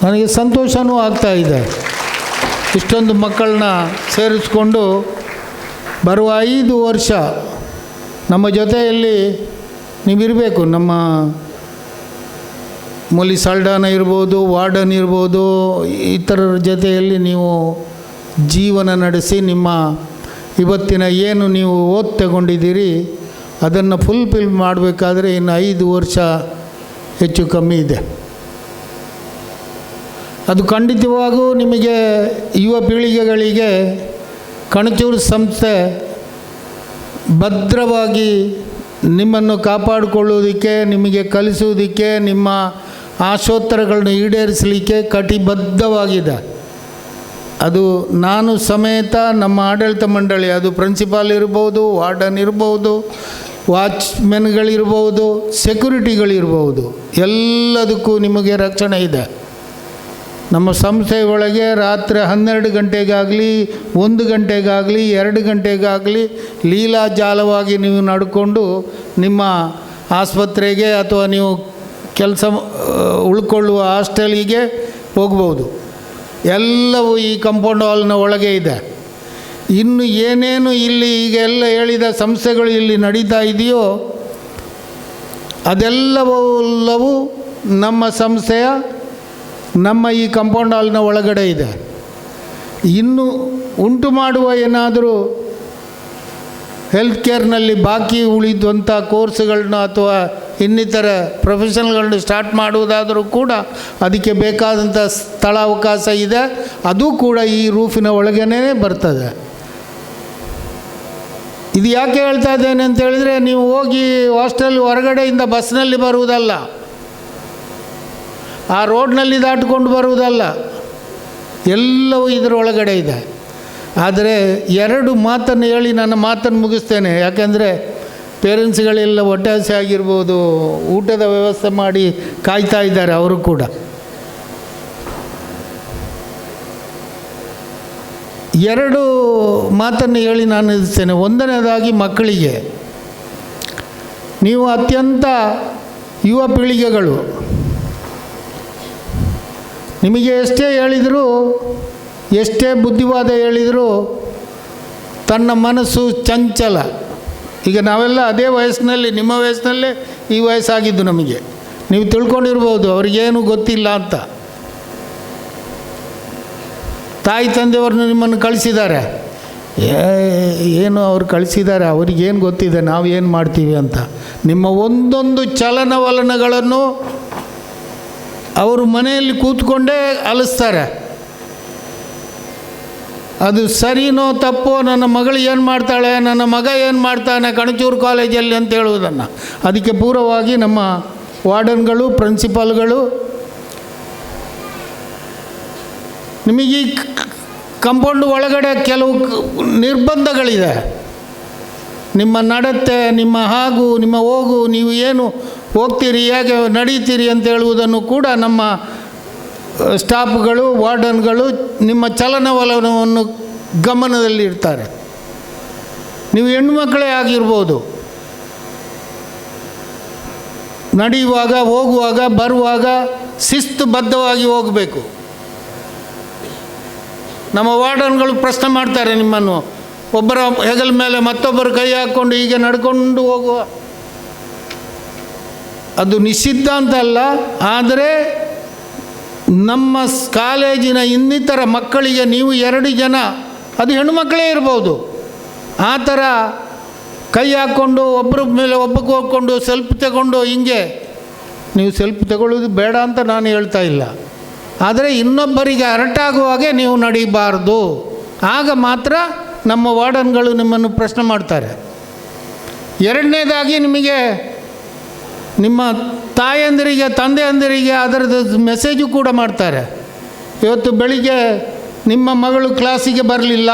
ನನಗೆ ಸಂತೋಷವೂ ಆಗ್ತಾ ಇದೆ. ಇಷ್ಟೊಂದು ಮಕ್ಕಳನ್ನ ಸೇರಿಸ್ಕೊಂಡು ಬರುವ 5 ವರ್ಷ ನಮ್ಮ ಜೊತೆಯಲ್ಲಿ ನೀವಿರಬೇಕು. ನಮ್ಮ ಮೊಲಿ ಸಾಲ್ಡಾನ ಇರ್ಬೋದು, ವಾರ್ಡನ್ ಇರ್ಬೋದು, ಇತರರ ಜೊತೆಯಲ್ಲಿ ನೀವು ಜೀವನ ನಡೆಸಿ ನಿಮ್ಮ ಇವತ್ತಿನ ಏನು ನೀವು ಓದ್ ತಗೊಂಡಿದ್ದೀರಿ ಅದನ್ನು ಫುಲ್ಫಿಲ್ ಮಾಡಬೇಕಾದ್ರೆ ಇನ್ನು 5 ವರ್ಷ ಹೆಚ್ಚು ಕಮ್ಮಿ ಇದೆ. ಅದು ಖಂಡಿತವಾಗೂ ನಿಮಗೆ ಯುವ ಪೀಳಿಗೆಗಳಿಗೆ ಕಣಚೂರು ಸಂಸ್ಥೆ ಭದ್ರವಾಗಿ ನಿಮ್ಮನ್ನು ಕಾಪಾಡಿಕೊಳ್ಳುವುದಕ್ಕೆ, ನಿಮಗೆ ಕಲಿಸುವುದಕ್ಕೆ, ನಿಮ್ಮ ಆಶೋತ್ತರಗಳನ್ನು ಈಡೇರಿಸಲಿಕ್ಕೆ ಕಟಿಬದ್ಧವಾಗಿದೆ. ಅದು ನಾನು ಸಮೇತ ನಮ್ಮ ಆಡಳಿತ ಮಂಡಳಿ, ಅದು ಪ್ರಿನ್ಸಿಪಾಲ್ ಇರ್ಬೋದು, ವಾರ್ಡನ್ ಇರ್ಬೋದು, ವಾಚ್ಮೆನ್ಗಳಿರ್ಬೋದು, ಸೆಕ್ಯೂರಿಟಿಗಳಿರ್ಬೋದು, ಎಲ್ಲದಕ್ಕೂ ನಿಮಗೆ ರಕ್ಷಣೆ ಇದೆ. ನಮ್ಮ ಸಂಸ್ಥೆ ಒಳಗೆ ರಾತ್ರಿ 12 ಗಂಟೆಗಾಗಲಿ 1 ಗಂಟೆಗಾಗಲಿ 2 ಗಂಟೆಗಾಗಲಿ ಲೀಲಾಜಾಲವಾಗಿ ನೀವು ನಡ್ಕೊಂಡು ನಿಮ್ಮ ಆಸ್ಪತ್ರೆಗೆ ಅಥವಾ ನೀವು ಕೆಲಸ ಉಳ್ಕೊಳ್ಳುವ ಹಾಸ್ಟೆಲಿಗೆ ಹೋಗ್ಬೋದು. ಎಲ್ಲವೂ ಈ ಕಾಂಪೌಂಡ್ ಹಾಲ್ನ ಒಳಗೆ ಇದೆ. ಇನ್ನು ಏನೇನು ಇಲ್ಲಿ ಈಗೆಲ್ಲ ಹೇಳಿದ ಸಂಸ್ಥೆಗಳು ಇಲ್ಲಿ ನಡೀತಾ ಇದೆಯೋ ಅದೆಲ್ಲವೂ ನಮ್ಮ ಸಂಸ್ಥೆಯ ನಮ್ಮ ಈ ಕಾಂಪೌಂಡ್ ಹಾಲ್ನ ಒಳಗಡೆ ಇದೆ. ಇನ್ನು ಉಂಟು ಮಾಡುವ ಏನಾದರೂ ಹೆಲ್ತ್ ಕೇರ್ನಲ್ಲಿ ಬಾಕಿ ಉಳಿದಂಥ ಕೋರ್ಸ್ಗಳನ್ನ ಅಥವಾ ಇನ್ನಿತರ ಪ್ರೊಫೆಷನ್ಗಳನ್ನ ಸ್ಟಾರ್ಟ್ ಮಾಡುವುದಾದರೂ ಕೂಡ ಅದಕ್ಕೆ ಬೇಕಾದಂಥ ಸ್ಥಳಾವಕಾಶ ಇದೆ. ಅದು ಕೂಡ ಈ ರೂಫಿನ ಒಳಗೇ ಬರ್ತದೆ. ಇದು ಯಾಕೆ ಹೇಳ್ತಾ ಇದ್ದೇನೆ ಅಂತ ಹೇಳಿದರೆ, ನೀವು ಹೋಗಿ ಹಾಸ್ಟೆಲ್ ಹೊರಗಡೆಯಿಂದ ಬಸ್ನಲ್ಲಿ ಬರುವುದಲ್ಲ, ಆ ರೋಡ್ನಲ್ಲಿ ದಾಟಿಕೊಂಡು ಬರುವುದಲ್ಲ, ಎಲ್ಲವೂ ಇದರೊಳಗಡೆ ಇದೆ. ಆದರೆ 2 ಮಾತನ್ನು ಹೇಳಿ ನನ್ನ ಮಾತನ್ನು ಮುಗಿಸ್ತೇನೆ. ಯಾಕೆಂದರೆ ಪೇರೆಂಟ್ಸ್ಗಳೆಲ್ಲ ಹೊಟ್ಟೆ ಆಗಿರ್ಬೋದು, ಊಟದ ವ್ಯವಸ್ಥೆ ಮಾಡಿ ಕಾಯ್ತಾ ಇದ್ದಾರೆ ಅವರು ಕೂಡ. 2 ಮಾತನ್ನು ಹೇಳಿ ನಾನು ನಿಲ್ಲಿಸ್ತೇನೆ. ಒಂದನೇದಾಗಿ ಮಕ್ಕಳಿಗೆ, ನೀವು ಅತ್ಯಂತ ಯುವ ಪೀಳಿಗೆಗಳು, ನಿಮಗೆ ಎಷ್ಟೇ ಹೇಳಿದರೂ, ಎಷ್ಟೇ ಬುದ್ಧಿವಾದ ಹೇಳಿದರೂ ತನ್ನ ಮನಸ್ಸು ಚಂಚಲ. ಈಗ ನಾವೆಲ್ಲ ಅದೇ ವಯಸ್ಸಿನಲ್ಲಿ, ನಿಮ್ಮ ವಯಸ್ಸಿನಲ್ಲೇ ಈ ವಯಸ್ಸಾಗಿದ್ದು ನಮಗೆ. ನೀವು ತಿಳ್ಕೊಂಡಿರ್ಬೋದು ಅವರಿಗೇನು ಗೊತ್ತಿಲ್ಲ ಅಂತ. ತಾಯಿ ತಂದೆಯವ್ರನ್ನ ನಿಮ್ಮನ್ನು ಕಳಿಸಿದ್ದಾರೆ, ಏನು ಅವ್ರು ಕಳಿಸಿದ್ದಾರೆ, ಅವ್ರಿಗೇನು ಗೊತ್ತಿದೆ ನಾವು ಏನು ಮಾಡ್ತೀವಿ ಅಂತ. ನಿಮ್ಮ ಒಂದೊಂದು ಚಲನವಲನಗಳನ್ನು ಅವರು ಮನೆಯಲ್ಲಿ ಕೂತ್ಕೊಂಡೇ ಅಲಿಸ್ತಾರೆ. ಅದು ಸರಿನೋ ತಪ್ಪೋ, ನನ್ನ ಮಗಳು ಏನು ಮಾಡ್ತಾಳೆ, ನನ್ನ ಮಗ ಏನು ಮಾಡ್ತಾನೆ ಕಣಚೂರು ಕಾಲೇಜಲ್ಲಿ ಅಂತ ಹೇಳುವುದನ್ನು. ಅದಕ್ಕೆ ಪೂರ್ವವಾಗಿ ನಮ್ಮ ವಾರ್ಡನ್ಗಳು, ಪ್ರಿನ್ಸಿಪಾಲ್ಗಳು ನಿಮಗೆ ಈ ಕಾಂಪೌಂಡ್ ಒಳಗಡೆ ಕೆಲವು ನಿರ್ಬಂಧಗಳಿದೆ. ನಿಮ್ಮ ನಡತೆ, ನಿಮ್ಮ ಹಾಗು, ನಿಮ್ಮ ಹೋಗು, ನೀವು ಏನು ಹೋಗ್ತೀರಿ, ಹೇಗೆ ನಡೀತೀರಿ ಅಂತ ಹೇಳುವುದನ್ನು ಕೂಡ ನಮ್ಮ ಸ್ಟಾಫ್ಗಳು, ವಾರ್ಡನ್ಗಳು ನಿಮ್ಮ ಚಲನವಲನವನ್ನು ಗಮನದಲ್ಲಿರ್ತಾರೆ. ನೀವು ಹೆಣ್ಣುಮಕ್ಕಳೇ ಆಗಿರ್ಬೋದು, ನಡೆಯುವಾಗ, ಹೋಗುವಾಗ, ಬರುವಾಗ ಶಿಸ್ತುಬದ್ಧವಾಗಿ ಹೋಗಬೇಕು. ನಮ್ಮ ವಾರ್ಡನ್ಗಳು ಪ್ರಶ್ನೆ ಮಾಡ್ತಾರೆ ನಿಮ್ಮನ್ನು, ಒಬ್ಬರ ಹೆಗಲ ಮೇಲೆ ಮತ್ತೊಬ್ಬರು ಕೈ ಹಾಕ್ಕೊಂಡು ಹೀಗೆ ನಡ್ಕೊಂಡು ಹೋಗುವ, ಅದು ನಿಷಿದ್ಧ ಅಂತಲ್ಲ. ಆದರೆ ನಮ್ಮ ಕಾಲೇಜಿನ ಇನ್ನಿತರ ಮಕ್ಕಳಿಗೆ ನೀವು 2 ಜನ, ಅದು ಹೆಣ್ಣುಮಕ್ಕಳೇ ಇರ್ಬೋದು, ಆ ಥರ ಕೈ ಹಾಕ್ಕೊಂಡು ಒಬ್ಬರ ಮೇಲೆ ಒಬ್ಬಕ್ಕೆ ಹೋಗ್ಕೊಂಡು ಸೆಲ್ಫ್ ತಗೊಂಡು ಹಿಂಗೆ, ನೀವು ಸೆಲ್ಫ್ ತಗೊಳ್ಳೋದು ಬೇಡ ಅಂತ ನಾನು ಹೇಳ್ತಾ ಇಲ್ಲ, ಆದರೆ ಇನ್ನೊಬ್ಬರಿಗೆ ಅರಟಾಗುವಾಗೆ ನೀವು ನಡೀಬಾರ್ದು. ಆಗ ಮಾತ್ರ ನಮ್ಮ ವಾರ್ಡನ್ಗಳು ನಿಮ್ಮನ್ನು ಪ್ರಶ್ನೆ ಮಾಡ್ತಾರೆ. ಎರಡನೇದಾಗಿ ನಿಮಗೆ ನಿಮ್ಮ ತಾಯಂದಿರಿಗೆ ತಂದೆಯಂದಿರಿಗೆ ಅದರದ್ದು ಮೆಸೇಜು ಕೂಡ ಮಾಡ್ತಾರೆ. ಇವತ್ತು ಬೆಳಿಗ್ಗೆ ನಿಮ್ಮ ಮಗಳು ಕ್ಲಾಸಿಗೆ ಬರಲಿಲ್ಲ,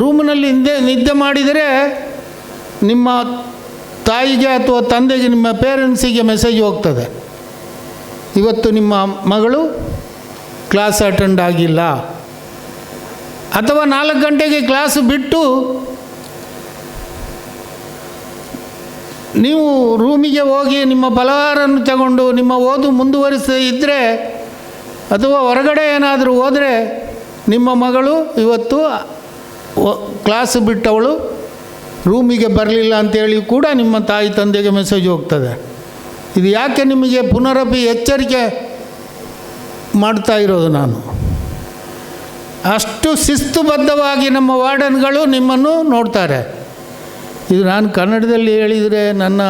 ರೂಮಿನಲ್ಲಿ ನಿದ್ದೆ ಮಾಡಿದರೆ ನಿಮ್ಮ ತಾಯಿಗೆ ಅಥವಾ ತಂದೆಗೆ, ನಿಮ್ಮ ಪೇರೆಂಟ್ಸಿಗೆ ಮೆಸೇಜ್ ಹೋಗ್ತದೆ, ಇವತ್ತು ನಿಮ್ಮ ಮಗಳು ಕ್ಲಾಸ್ ಅಟೆಂಡ್ ಆಗಿಲ್ಲ. ಅಥವಾ 4 ಗಂಟೆಗೆ ಕ್ಲಾಸ್ ಬಿಟ್ಟು ನೀವು ರೂಮಿಗೆ ಹೋಗಿ ನಿಮ್ಮ ಫಲಹಾರನ್ನು ತಗೊಂಡು ನಿಮ್ಮ ಓದು ಮುಂದುವರಿಸಿ ಇದ್ದರೆ, ಅಥವಾ ಹೊರಗಡೆ ಏನಾದರೂ ಹೋದರೆ ನಿಮ್ಮ ಮಗಳು ಇವತ್ತು ಕ್ಲಾಸ್ ಬಿಟ್ಟವಳು ರೂಮಿಗೆ ಬರಲಿಲ್ಲ ಅಂತೇಳಿ ಕೂಡ ನಿಮ್ಮ ತಾಯಿ ತಂದೆಗೆ ಮೆಸೇಜ್ ಹೋಗ್ತದೆ. ಇದು ಯಾಕೆ ನಿಮಗೆ ಪುನರಪಿ ಎಚ್ಚರಿಕೆ ಮಾಡ್ತಾ ಇರೋದು ನಾನು. ಅಷ್ಟು ಶಿಸ್ತುಬದ್ಧವಾಗಿ ನಮ್ಮ ವಾರ್ಡನ್ಗಳು ನಿಮ್ಮನ್ನು ನೋಡ್ತಾರೆ. ಇದು ನಾನು ಕನ್ನಡದಲ್ಲಿ ಹೇಳಿದರೆ, ನನ್ನ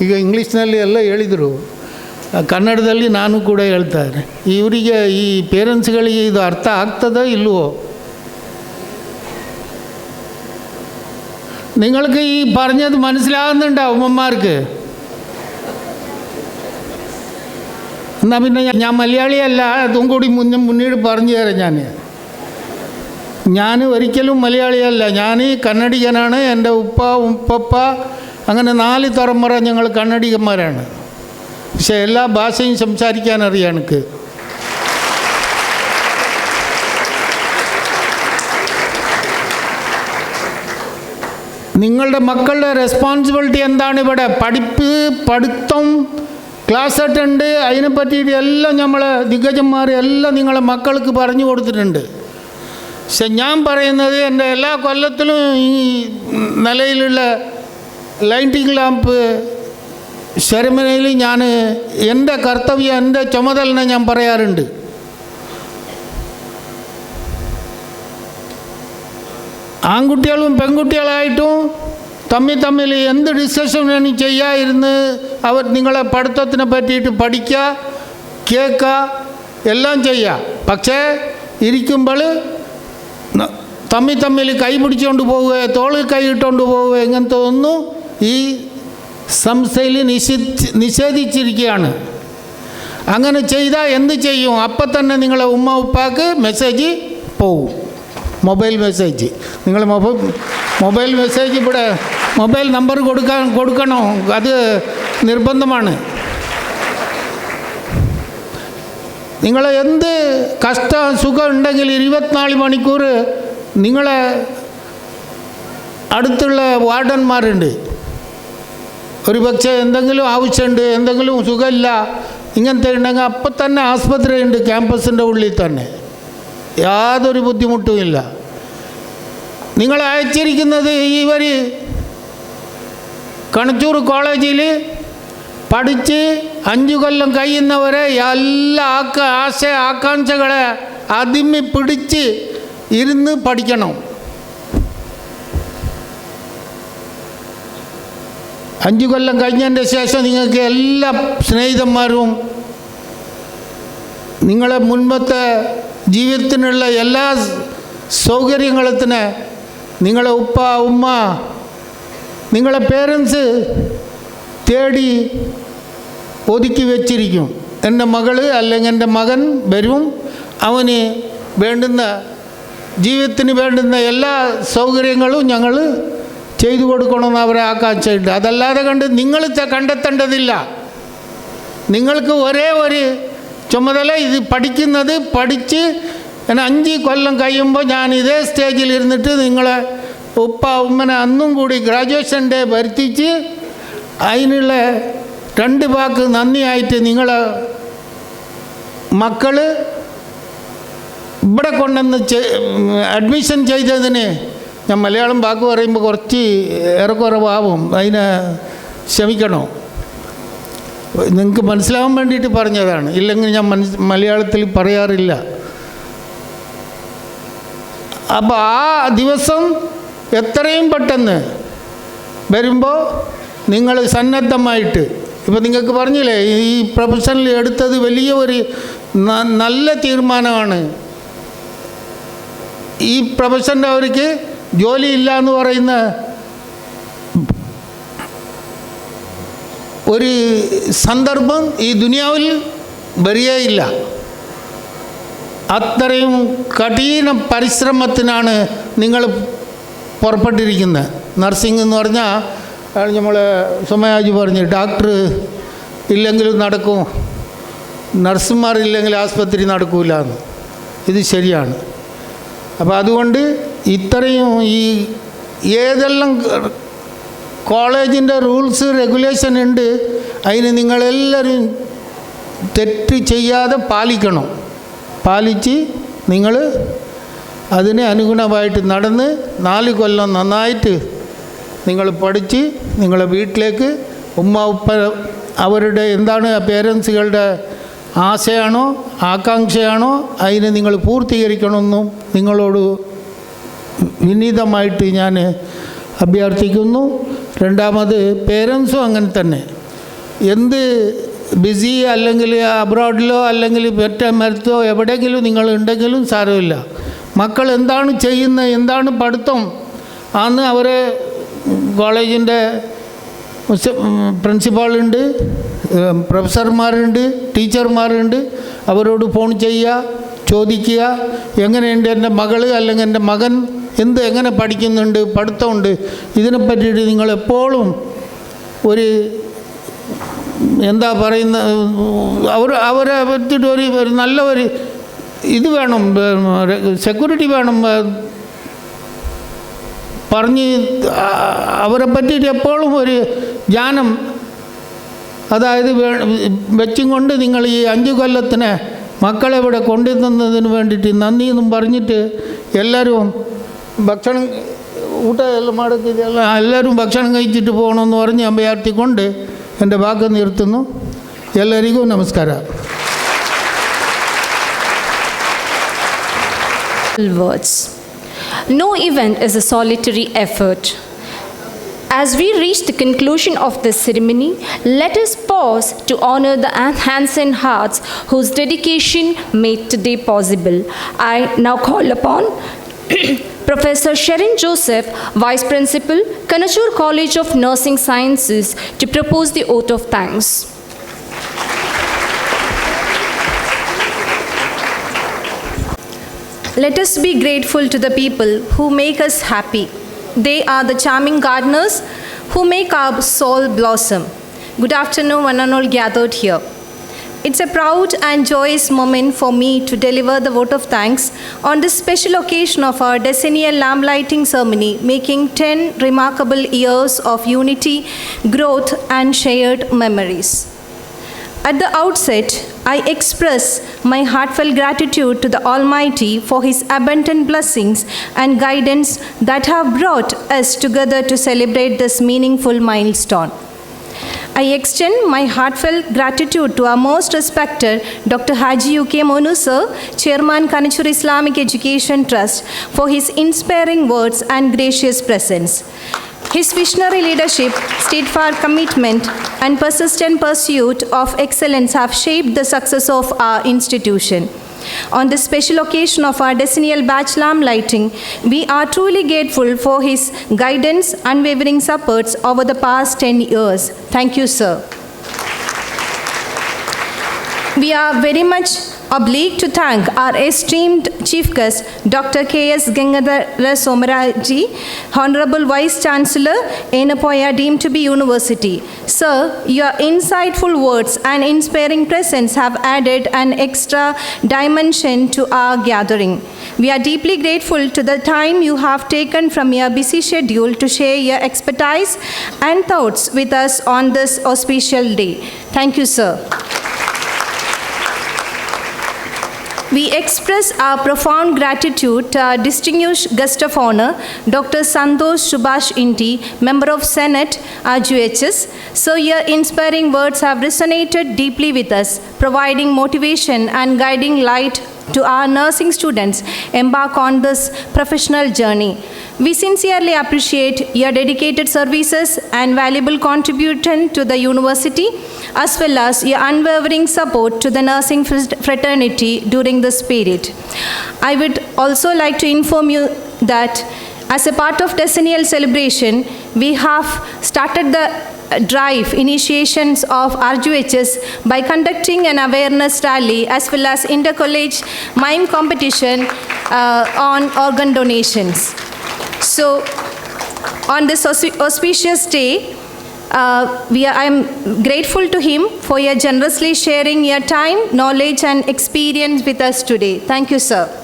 ಈಗ ಇಂಗ್ಲೀಷ್ನಲ್ಲಿ ಎಲ್ಲ ಹೇಳಿದರು, ಕನ್ನಡದಲ್ಲಿ ನಾನು ಕೂಡ ಹೇಳ್ತಾರೆ. ಇವರಿಗೆ, ಈ ಪೇರೆಂಟ್ಸ್ಗಳಿಗೆ ಇದು ಅರ್ಥ ಆಗ್ತದೋ ಇಲ್ವೋ? നിങ്ങൾക്ക് ഈ പറഞ്ഞത് മനസ്സിലാകുന്നുണ്ടോ ഉമ്മമാർക്ക്? എന്നാൽ പിന്നെ ഞാൻ മലയാളിയല്ല, അതും കൂടി മുന്നീട് പറഞ്ഞു തരാം. ഞാൻ ഒരിക്കലും മലയാളിയല്ല, ഞാൻ കന്നഡികനാണ്. എൻ്റെ ഉപ്പ അങ്ങനെ 4 തലമുറ ഞങ്ങൾ കന്നഡികന്മാരാണ്. പക്ഷേ എല്ലാ ഭാഷയും സംസാരിക്കാൻ അറിയാം എനിക്ക്. നിങ്ങളുടെ മക്കളുടെ റെസ്പോൺസിബിലിറ്റി എന്താണ് ഇവിടെ? പഠിത്തം, ക്ലാസ് അറ്റൻഡ്, അതിനെ പറ്റിയിട്ട് എല്ലാം നമ്മൾ ദിഗ്ഗജന്മാർ എല്ലാം നിങ്ങളെ മക്കൾക്ക് പറഞ്ഞു കൊടുത്തിട്ടുണ്ട്. പക്ഷെ ഞാൻ പറയുന്നത്, എൻ്റെ എല്ലാ കൊല്ലത്തിലും ഈ നിലയിലുള്ള ലൈറ്റിംഗ് ലാമ്പ് സെറമണിയിൽ ഞാൻ എൻ്റെ കർത്തവ്യം, എൻ്റെ ചുമതലനെ ഞാൻ പറയാറുണ്ട്. ആൺകുട്ടികളും പെൺകുട്ടികളായിട്ടും തമ്മിൽ എന്ത് ഡിസ്കഷൻ വേണം ചെയ്യാതിരുന്ന് നിങ്ങളെ പഠിത്തത്തിനെ പറ്റിയിട്ട് പഠിക്കുക, കേൾക്കുക, എല്ലാം ചെയ്യുക. പക്ഷേ ഇരിക്കുമ്പോൾ തമ്മിൽ കൈ പിടിച്ചുകൊണ്ട് പോവുക, തോളിൽ കൈ ഇട്ടുകൊണ്ട് പോവുക, ഇങ്ങനത്തെ ഒന്നും ഈ സംസ്ഥയിൽ നിഷേധിച്ചിരിക്കുകയാണ്. അങ്ങനെ ചെയ്താൽ എന്ത് ചെയ്യും? അപ്പം തന്നെ നിങ്ങളെ ഉമ്മ ഉപ്പാക്ക് മെസ്സേജ് പോവും, മൊബൈൽ മെസ്സേജ്. നിങ്ങൾ മൊബൈൽ മെസ്സേജ് ഇവിടെ മൊബൈൽ നമ്പർ കൊടുക്കണോ? അത് നിർബന്ധമാണ്. നിങ്ങളെ എന്ത് കഷ്ടം സുഖം ഉണ്ടെങ്കിൽ 24 മണിക്കൂർ നിങ്ങളെ അടുത്തുള്ള വാർഡന്മാരുണ്ട്. ഒരു പക്ഷേ എന്തെങ്കിലും ആവശ്യമുണ്ട്, എന്തെങ്കിലും സുഖമില്ല, ഇങ്ങനത്തെ ഉണ്ടെങ്കിൽ അപ്പം തന്നെ ആസ്പത്രിയുണ്ട് ക്യാമ്പസിൻ്റെ ഉള്ളിൽ തന്നെ, യാതൊരു ബുദ്ധിമുട്ടുമില്ല. നിങ്ങളെ അയച്ചിരിക്കുന്നത് ഇവർ കണച്ചൂർ കോളേജിൽ പഠിച്ച് 5 കൊല്ലം കഴിയുന്നവരെ എല്ലാ ആകാംക്ഷകളെ അതിമ്മി പിടിച്ച് ഇരുന്ന് പഠിക്കണം. 5 കൊല്ലം കഴിഞ്ഞതിൻ്റെ ശേഷം നിങ്ങൾക്ക് എല്ലാ സ്നേഹിതന്മാരും നിങ്ങളെ മുൻപത്തെ ജീവിതത്തിനുള്ള എല്ലാ സൗകര്യങ്ങളത്തിന് നിങ്ങളെ ഉപ്പ ഉമ്മ നിങ്ങളെ പേരൻസ് തേടി ഒതുക്കി വെച്ചിരിക്കും. എൻ്റെ മകൾ അല്ലെങ്കിൽ എൻ്റെ മകൻ വരും, അവന് വേണ്ടുന്ന ജീവിതത്തിന് വേണ്ടുന്ന എല്ലാ സൗകര്യങ്ങളും ഞങ്ങൾ ചെയ്തു കൊടുക്കണമെന്ന് അവരെ ആകാംക്ഷയുണ്ട്. അതല്ലാതെ നിങ്ങൾ കണ്ടെത്തേണ്ടതില്ല. നിങ്ങൾക്ക് ഒരേ ഒരു ചുമതല, ഇത് പഠിച്ച് 5 കൊല്ലം കഴിയുമ്പോൾ ഞാൻ ഇതേ സ്റ്റേജിൽ ഇരുന്നിട്ട് നിങ്ങളെ ഉപ്പ ഉമ്മനെ അന്നും കൂടി ഗ്രാജുവേഷൻ ഡേ വരുത്തിച്ച് അതിനുള്ള 2 വാക്ക് നന്ദിയായിട്ട് നിങ്ങളെ മക്കൾ ഇവിടെ കൊണ്ടുവന്ന് അഡ്മിഷൻ ചെയ്തതിന് ഞാൻ മലയാളം വാക്ക് പറയുമ്പോൾ കുറച്ച് ഏറെക്കുറവാകും, അതിനെ ക്ഷമിക്കണോ. നിങ്ങൾക്ക് മനസ്സിലാവാൻ വേണ്ടിയിട്ട് പറഞ്ഞതാണ്, ഇല്ലെങ്കിൽ ഞാൻ മലയാളത്തിൽ പറയാറില്ല. അപ്പോൾ ആ ദിവസം എത്രയും പെട്ടെന്ന് വരുമ്പോൾ നിങ്ങൾ സന്നദ്ധമായിട്ട്, ഇപ്പോൾ നിങ്ങൾക്ക് പറഞ്ഞില്ലേ ഈ പ്രൊഫഷനിൽ എടുത്തത് വലിയ ഒരു നല്ല തീരുമാനമാണ്. ഈ പ്രൊഫഷൻ്റെ അവർക്ക് ജോലിയില്ല എന്ന് പറയുന്ന ഒരു സന്ദർഭം ഈ ദുനിയാവിൽ വരികയില്ല. അത്രയും കഠിന പരിശ്രമത്തിനാണ് നിങ്ങൾ പുറപ്പെട്ടിരിക്കുന്നത്. നഴ്സിംഗ് എന്ന് പറഞ്ഞാൽ നമ്മൾ സുമയാജി പറഞ്ഞു, ഡോക്ടർ ഇല്ലെങ്കിലും നടക്കും, നഴ്സുമാരില്ലെങ്കിൽ ആസ്പത്രി നടക്കില്ല എന്ന്. ഇത് ശരിയാണ്. അപ്പോൾ അതുകൊണ്ട് ഇത്രയും ഈ ഏതെല്ലാം കോളേജിൻ്റെ റൂൾസ് റെഗുലേഷൻ ഉണ്ട്, അതിന് നിങ്ങളെല്ലാവരും തെറ്റ് ചെയ്യാതെ പാലിക്കണം. പാലിച്ച് നിങ്ങൾ അതിന് അനുഗുണമായിട്ട് നടന്ന് 4 കൊല്ലം നന്നായിട്ട് നിങ്ങൾ പഠിച്ച് നിങ്ങളെ വീട്ടിലേക്ക് ഉമ്മ ഉപ്പ അവരുടെ എന്താണ് പേരൻസുകളുടെ ആശയാണോ ആകാംക്ഷയാണോ അതിനെ നിങ്ങൾ പൂർത്തീകരിക്കണമെന്നും നിങ്ങളോട് വിനീതമായിട്ട് ഞാൻ അഭ്യർത്ഥിക്കുന്നു. രണ്ടാമത് പേരൻസും അങ്ങനെ തന്നെ, എന്ത് ബിസി അല്ലെങ്കിൽ അബ്രോഡിലോ അല്ലെങ്കിൽ മരത്തോ എവിടെയെങ്കിലും നിങ്ങൾ ഉണ്ടെങ്കിലും സാരമില്ല. മക്കൾ എന്താണ് ചെയ്യുന്നത്, എന്താണ് പഠിത്തം, അന്ന് അവരെ കോളേജിൻ്റെ പ്രിൻസിപ്പാളുണ്ട്, പ്രൊഫസർമാരുണ്ട്, ടീച്ചർമാരുണ്ട്, അവരോട് ഫോൺ ചെയ്യുക, ചോദിക്കുക, എങ്ങനെയുണ്ട് എൻ്റെ മകൾ അല്ലെങ്കിൽ എൻ്റെ മകൻ എങ്ങനെ പഠിക്കുന്നുണ്ട്, പഠിത്തമുണ്ട്, ഇതിനെ പറ്റിയിട്ട് നിങ്ങളെപ്പോഴും ഒരു എന്താ പറയുന്ന അവരെ പറ്റിയിട്ട് ഒരു നല്ല ഒരു ഇത് വേണം, സെക്യൂരിറ്റി വേണം. പറഞ്ഞ് അവരെ പറ്റിയിട്ട് എപ്പോഴും ഒരു ജ്ഞാനം അതായത് വെച്ചും കൊണ്ട് നിങ്ങൾ ഈ 5 കൊല്ലത്തിന് മക്കളെ ഇവിടെ കൊണ്ടുവന്നതിന് വേണ്ടിയിട്ട് നന്ദി എന്നും പറഞ്ഞിട്ട് എല്ലാവരും ഭക്ഷണം ഊട്ടമെല്ലാം മടക്കി എല്ലാവരും ഭക്ഷണം കഴിച്ചിട്ട് പോകണമെന്ന് പറഞ്ഞ് അഭ്യർത്ഥിക്കൊണ്ട് എൻ്റെ വാക്ക് നിർത്തുന്നു. എല്ലാവർക്കും നമസ്കാരം. Words. No event is a solitary effort. As we reach the conclusion of this ceremony, let us pause to honor the hands and hearts whose dedication made today possible. I now call upon Professor Sherin Joseph, Vice Principal, Kanachur College of Nursing Sciences, to propose the oath of thanks. Let us be grateful to the people who make us happy. They are the charming gardeners who make our soul blossom. Good afternoon, one and all gathered here. It's a proud and joyous moment for me to deliver the vote of thanks on this special occasion of our decennial lamp lighting ceremony, making 10 remarkable years of unity, growth, and shared memories. At the outset, I express my heartfelt gratitude to the Almighty for His abundant blessings and guidance that have brought us together to celebrate this meaningful milestone. I extend my heartfelt gratitude to our most respected Dr. Haji UK Monu Sir, Chairman Kanachur Islamic Education Trust, for his inspiring words and gracious presence. His visionary leadership, steadfast commitment, and persistent pursuit of excellence have shaped the success of our institution. On this special occasion of our decennial batch lamp lighting, we are truly grateful for his guidance and unwavering supports over the past 10 years. Thank you, sir. We are very much obliged to thank our esteemed Chief Guest, Dr. K.S. Gangadhara Somaraji, Honorable Vice Chancellor, Enapoya Deemed to be University. Sir, your insightful words and inspiring presence have added an extra dimension to our gathering. We are deeply grateful to the time you have taken from your busy schedule to share your expertise and thoughts with us on this auspicious day. Thank you, sir. We express our profound gratitude to our distinguished guest of honor, Dr. Santosh Subhash Inti, Member of Senate, RGHS. So your inspiring words have resonated deeply with us, providing motivation and guiding light to our nursing students embark on this professional journey. We sincerely appreciate your dedicated services and valuable contribution to the university, as well as your unwavering support to the nursing fraternity during this period. I would also like to inform you that as a part of decennial celebration, we have started the drive initiations of RGHS by conducting an awareness rally as well as inter-college mime competition on organ donations. So, on this auspicious day, I am grateful to him for your generously sharing your time, knowledge and experience with us today. Thank you, sir.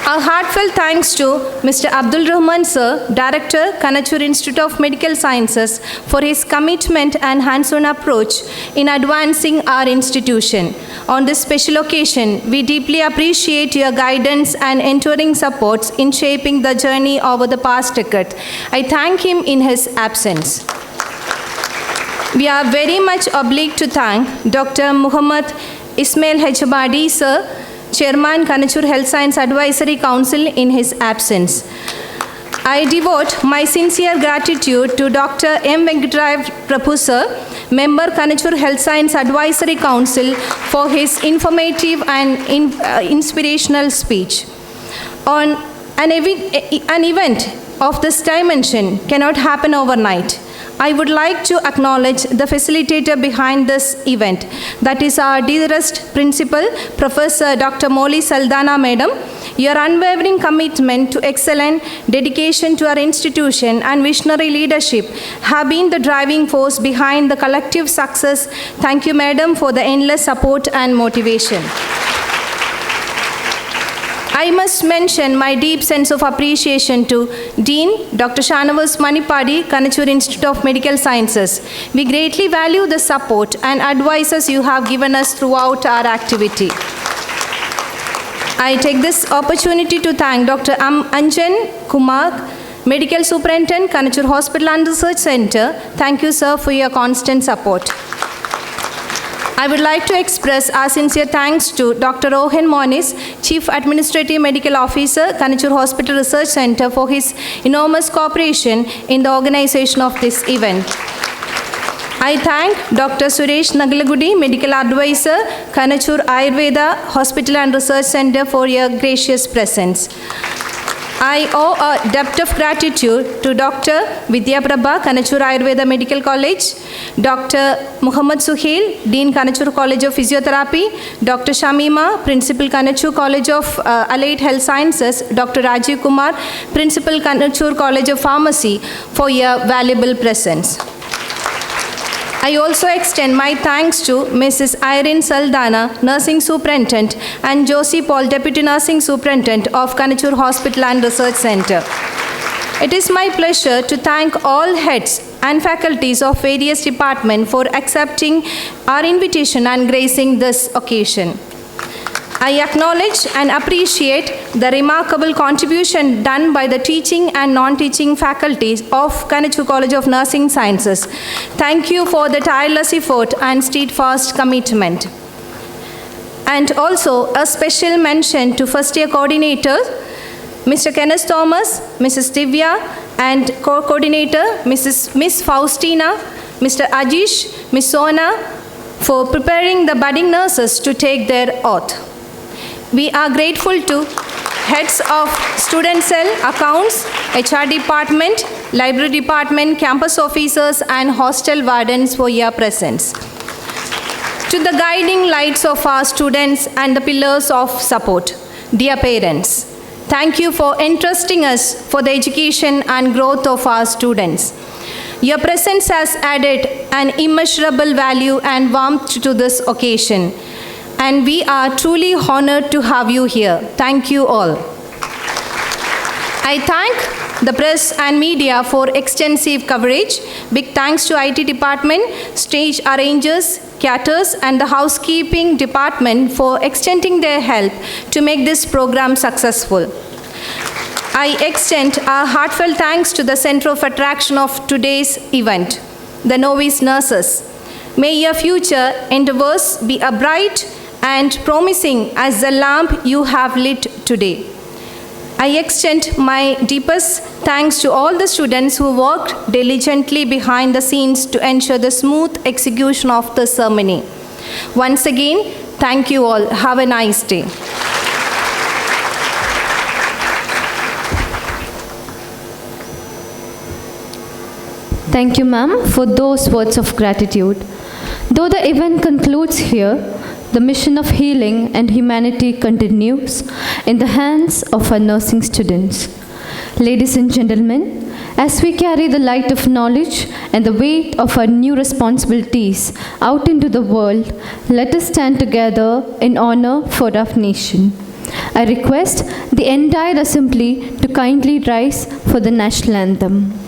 Our heartfelt thanks to Mr. Abdul Rahman Sir, Director, Kanachur Institute of Medical Sciences, for his commitment and hands-on approach in advancing our institution. On this special occasion, we deeply appreciate your guidance and enduring supports in shaping the journey over the past decade. I thank him in his absence. We are very much obliged to thank Dr. Muhammad Ismail Hejabadi Sir, Chairman, Kanachur Health Science Advisory Council, in his absence. I devote my sincere gratitude to Dr. M. Venkatrai Prabhu Sir, Member, Kanachur Health Science Advisory Council, for his informative and inspirational speech. On an event of this dimension cannot happen overnight. I would like to acknowledge the facilitator behind this event, that is our dearest principal, Professor Dr. Moli Saldana Madam. Your unwavering commitment to excellence, dedication to our institution and visionary leadership have been the driving force behind the collective success. Thank you, Madam, for the endless support and motivation. I must mention my deep sense of appreciation to Dean Dr. Shanavas Manipadi, Kanachur Institute of Medical Sciences. We greatly value the support and advices you have given us throughout our activity. I take this opportunity to thank Dr. Anjan Kumar, Medical Superintendent, Kanachur Hospital and Research Center. Thank you, sir, for your constant support. I would like to express our sincere thanks to Dr. Rohan Monis, Chief Administrative Medical Officer, Kanachur Hospital Research Center, for his enormous cooperation in the organization of this event. I thank Dr. Suresh Nagalagudi, Medical Advisor, Kanachur Ayurveda Hospital and Research Center, for your gracious presence. I owe a debt of gratitude to Dr. Vidya Prabha, Kanachur Ayurveda Medical College, Dr. Muhammad Suhail, Dean, Kanachur College of Physiotherapy, Dr. Shamima, Principal, Kanachur College of Allied Health Sciences, Dr. Rajiv Kumar, Principal, Kanachur College of Pharmacy, for your valuable presence. I also extend my thanks to Mrs. Irene Saldana, Nursing Superintendent, and Josie Paul, Deputy Nursing Superintendent of Kanachur Hospital and Research Center. It is my pleasure to thank all heads and faculties of various departments for accepting our invitation and gracing this occasion. I acknowledge and appreciate the remarkable contribution done by the teaching and non-teaching faculties of Kanachur College of Nursing Sciences. Thank you for the tireless effort and steadfast commitment. And also a special mention to first year coordinators, Mr. Kenneth Thomas, Mrs. Divya, and co-coordinator, Miss Faustina, Mr. Ajish, Miss Sona, for preparing the budding nurses to take their oath. We are grateful to heads of student cell, accounts, HR department, library department, campus officers, and hostel wardens for your presence. To the guiding lights of our students and the pillars of support, dear parents, thank you for entrusting us for the education and growth of our students. Your presence has added an immeasurable value and warmth to this occasion, and we are truly honored to have you here. Thank you all. I thank the press and media for extensive coverage. Big thanks to IT department, stage arrangers, caterers and the housekeeping department for extending their help to make this program successful. I extend our heartfelt thanks to the center of attraction of today's event, the novice nurses. May your future endeavors be a bright and promising as the lamp you have lit today. I extend my deepest thanks to all the students who worked diligently behind the scenes to ensure the smooth execution of the ceremony. Once again, thank you all. Have a nice day. Thank you, ma'am, for those words of gratitude. Though the event concludes here, the mission of healing and humanity continues in the hands of our nursing students. Ladies and gentlemen, as we carry the light of knowledge and the weight of our new responsibilities out into the world, let us stand together in honor for our nation. I request the entire assembly to kindly rise for the national anthem.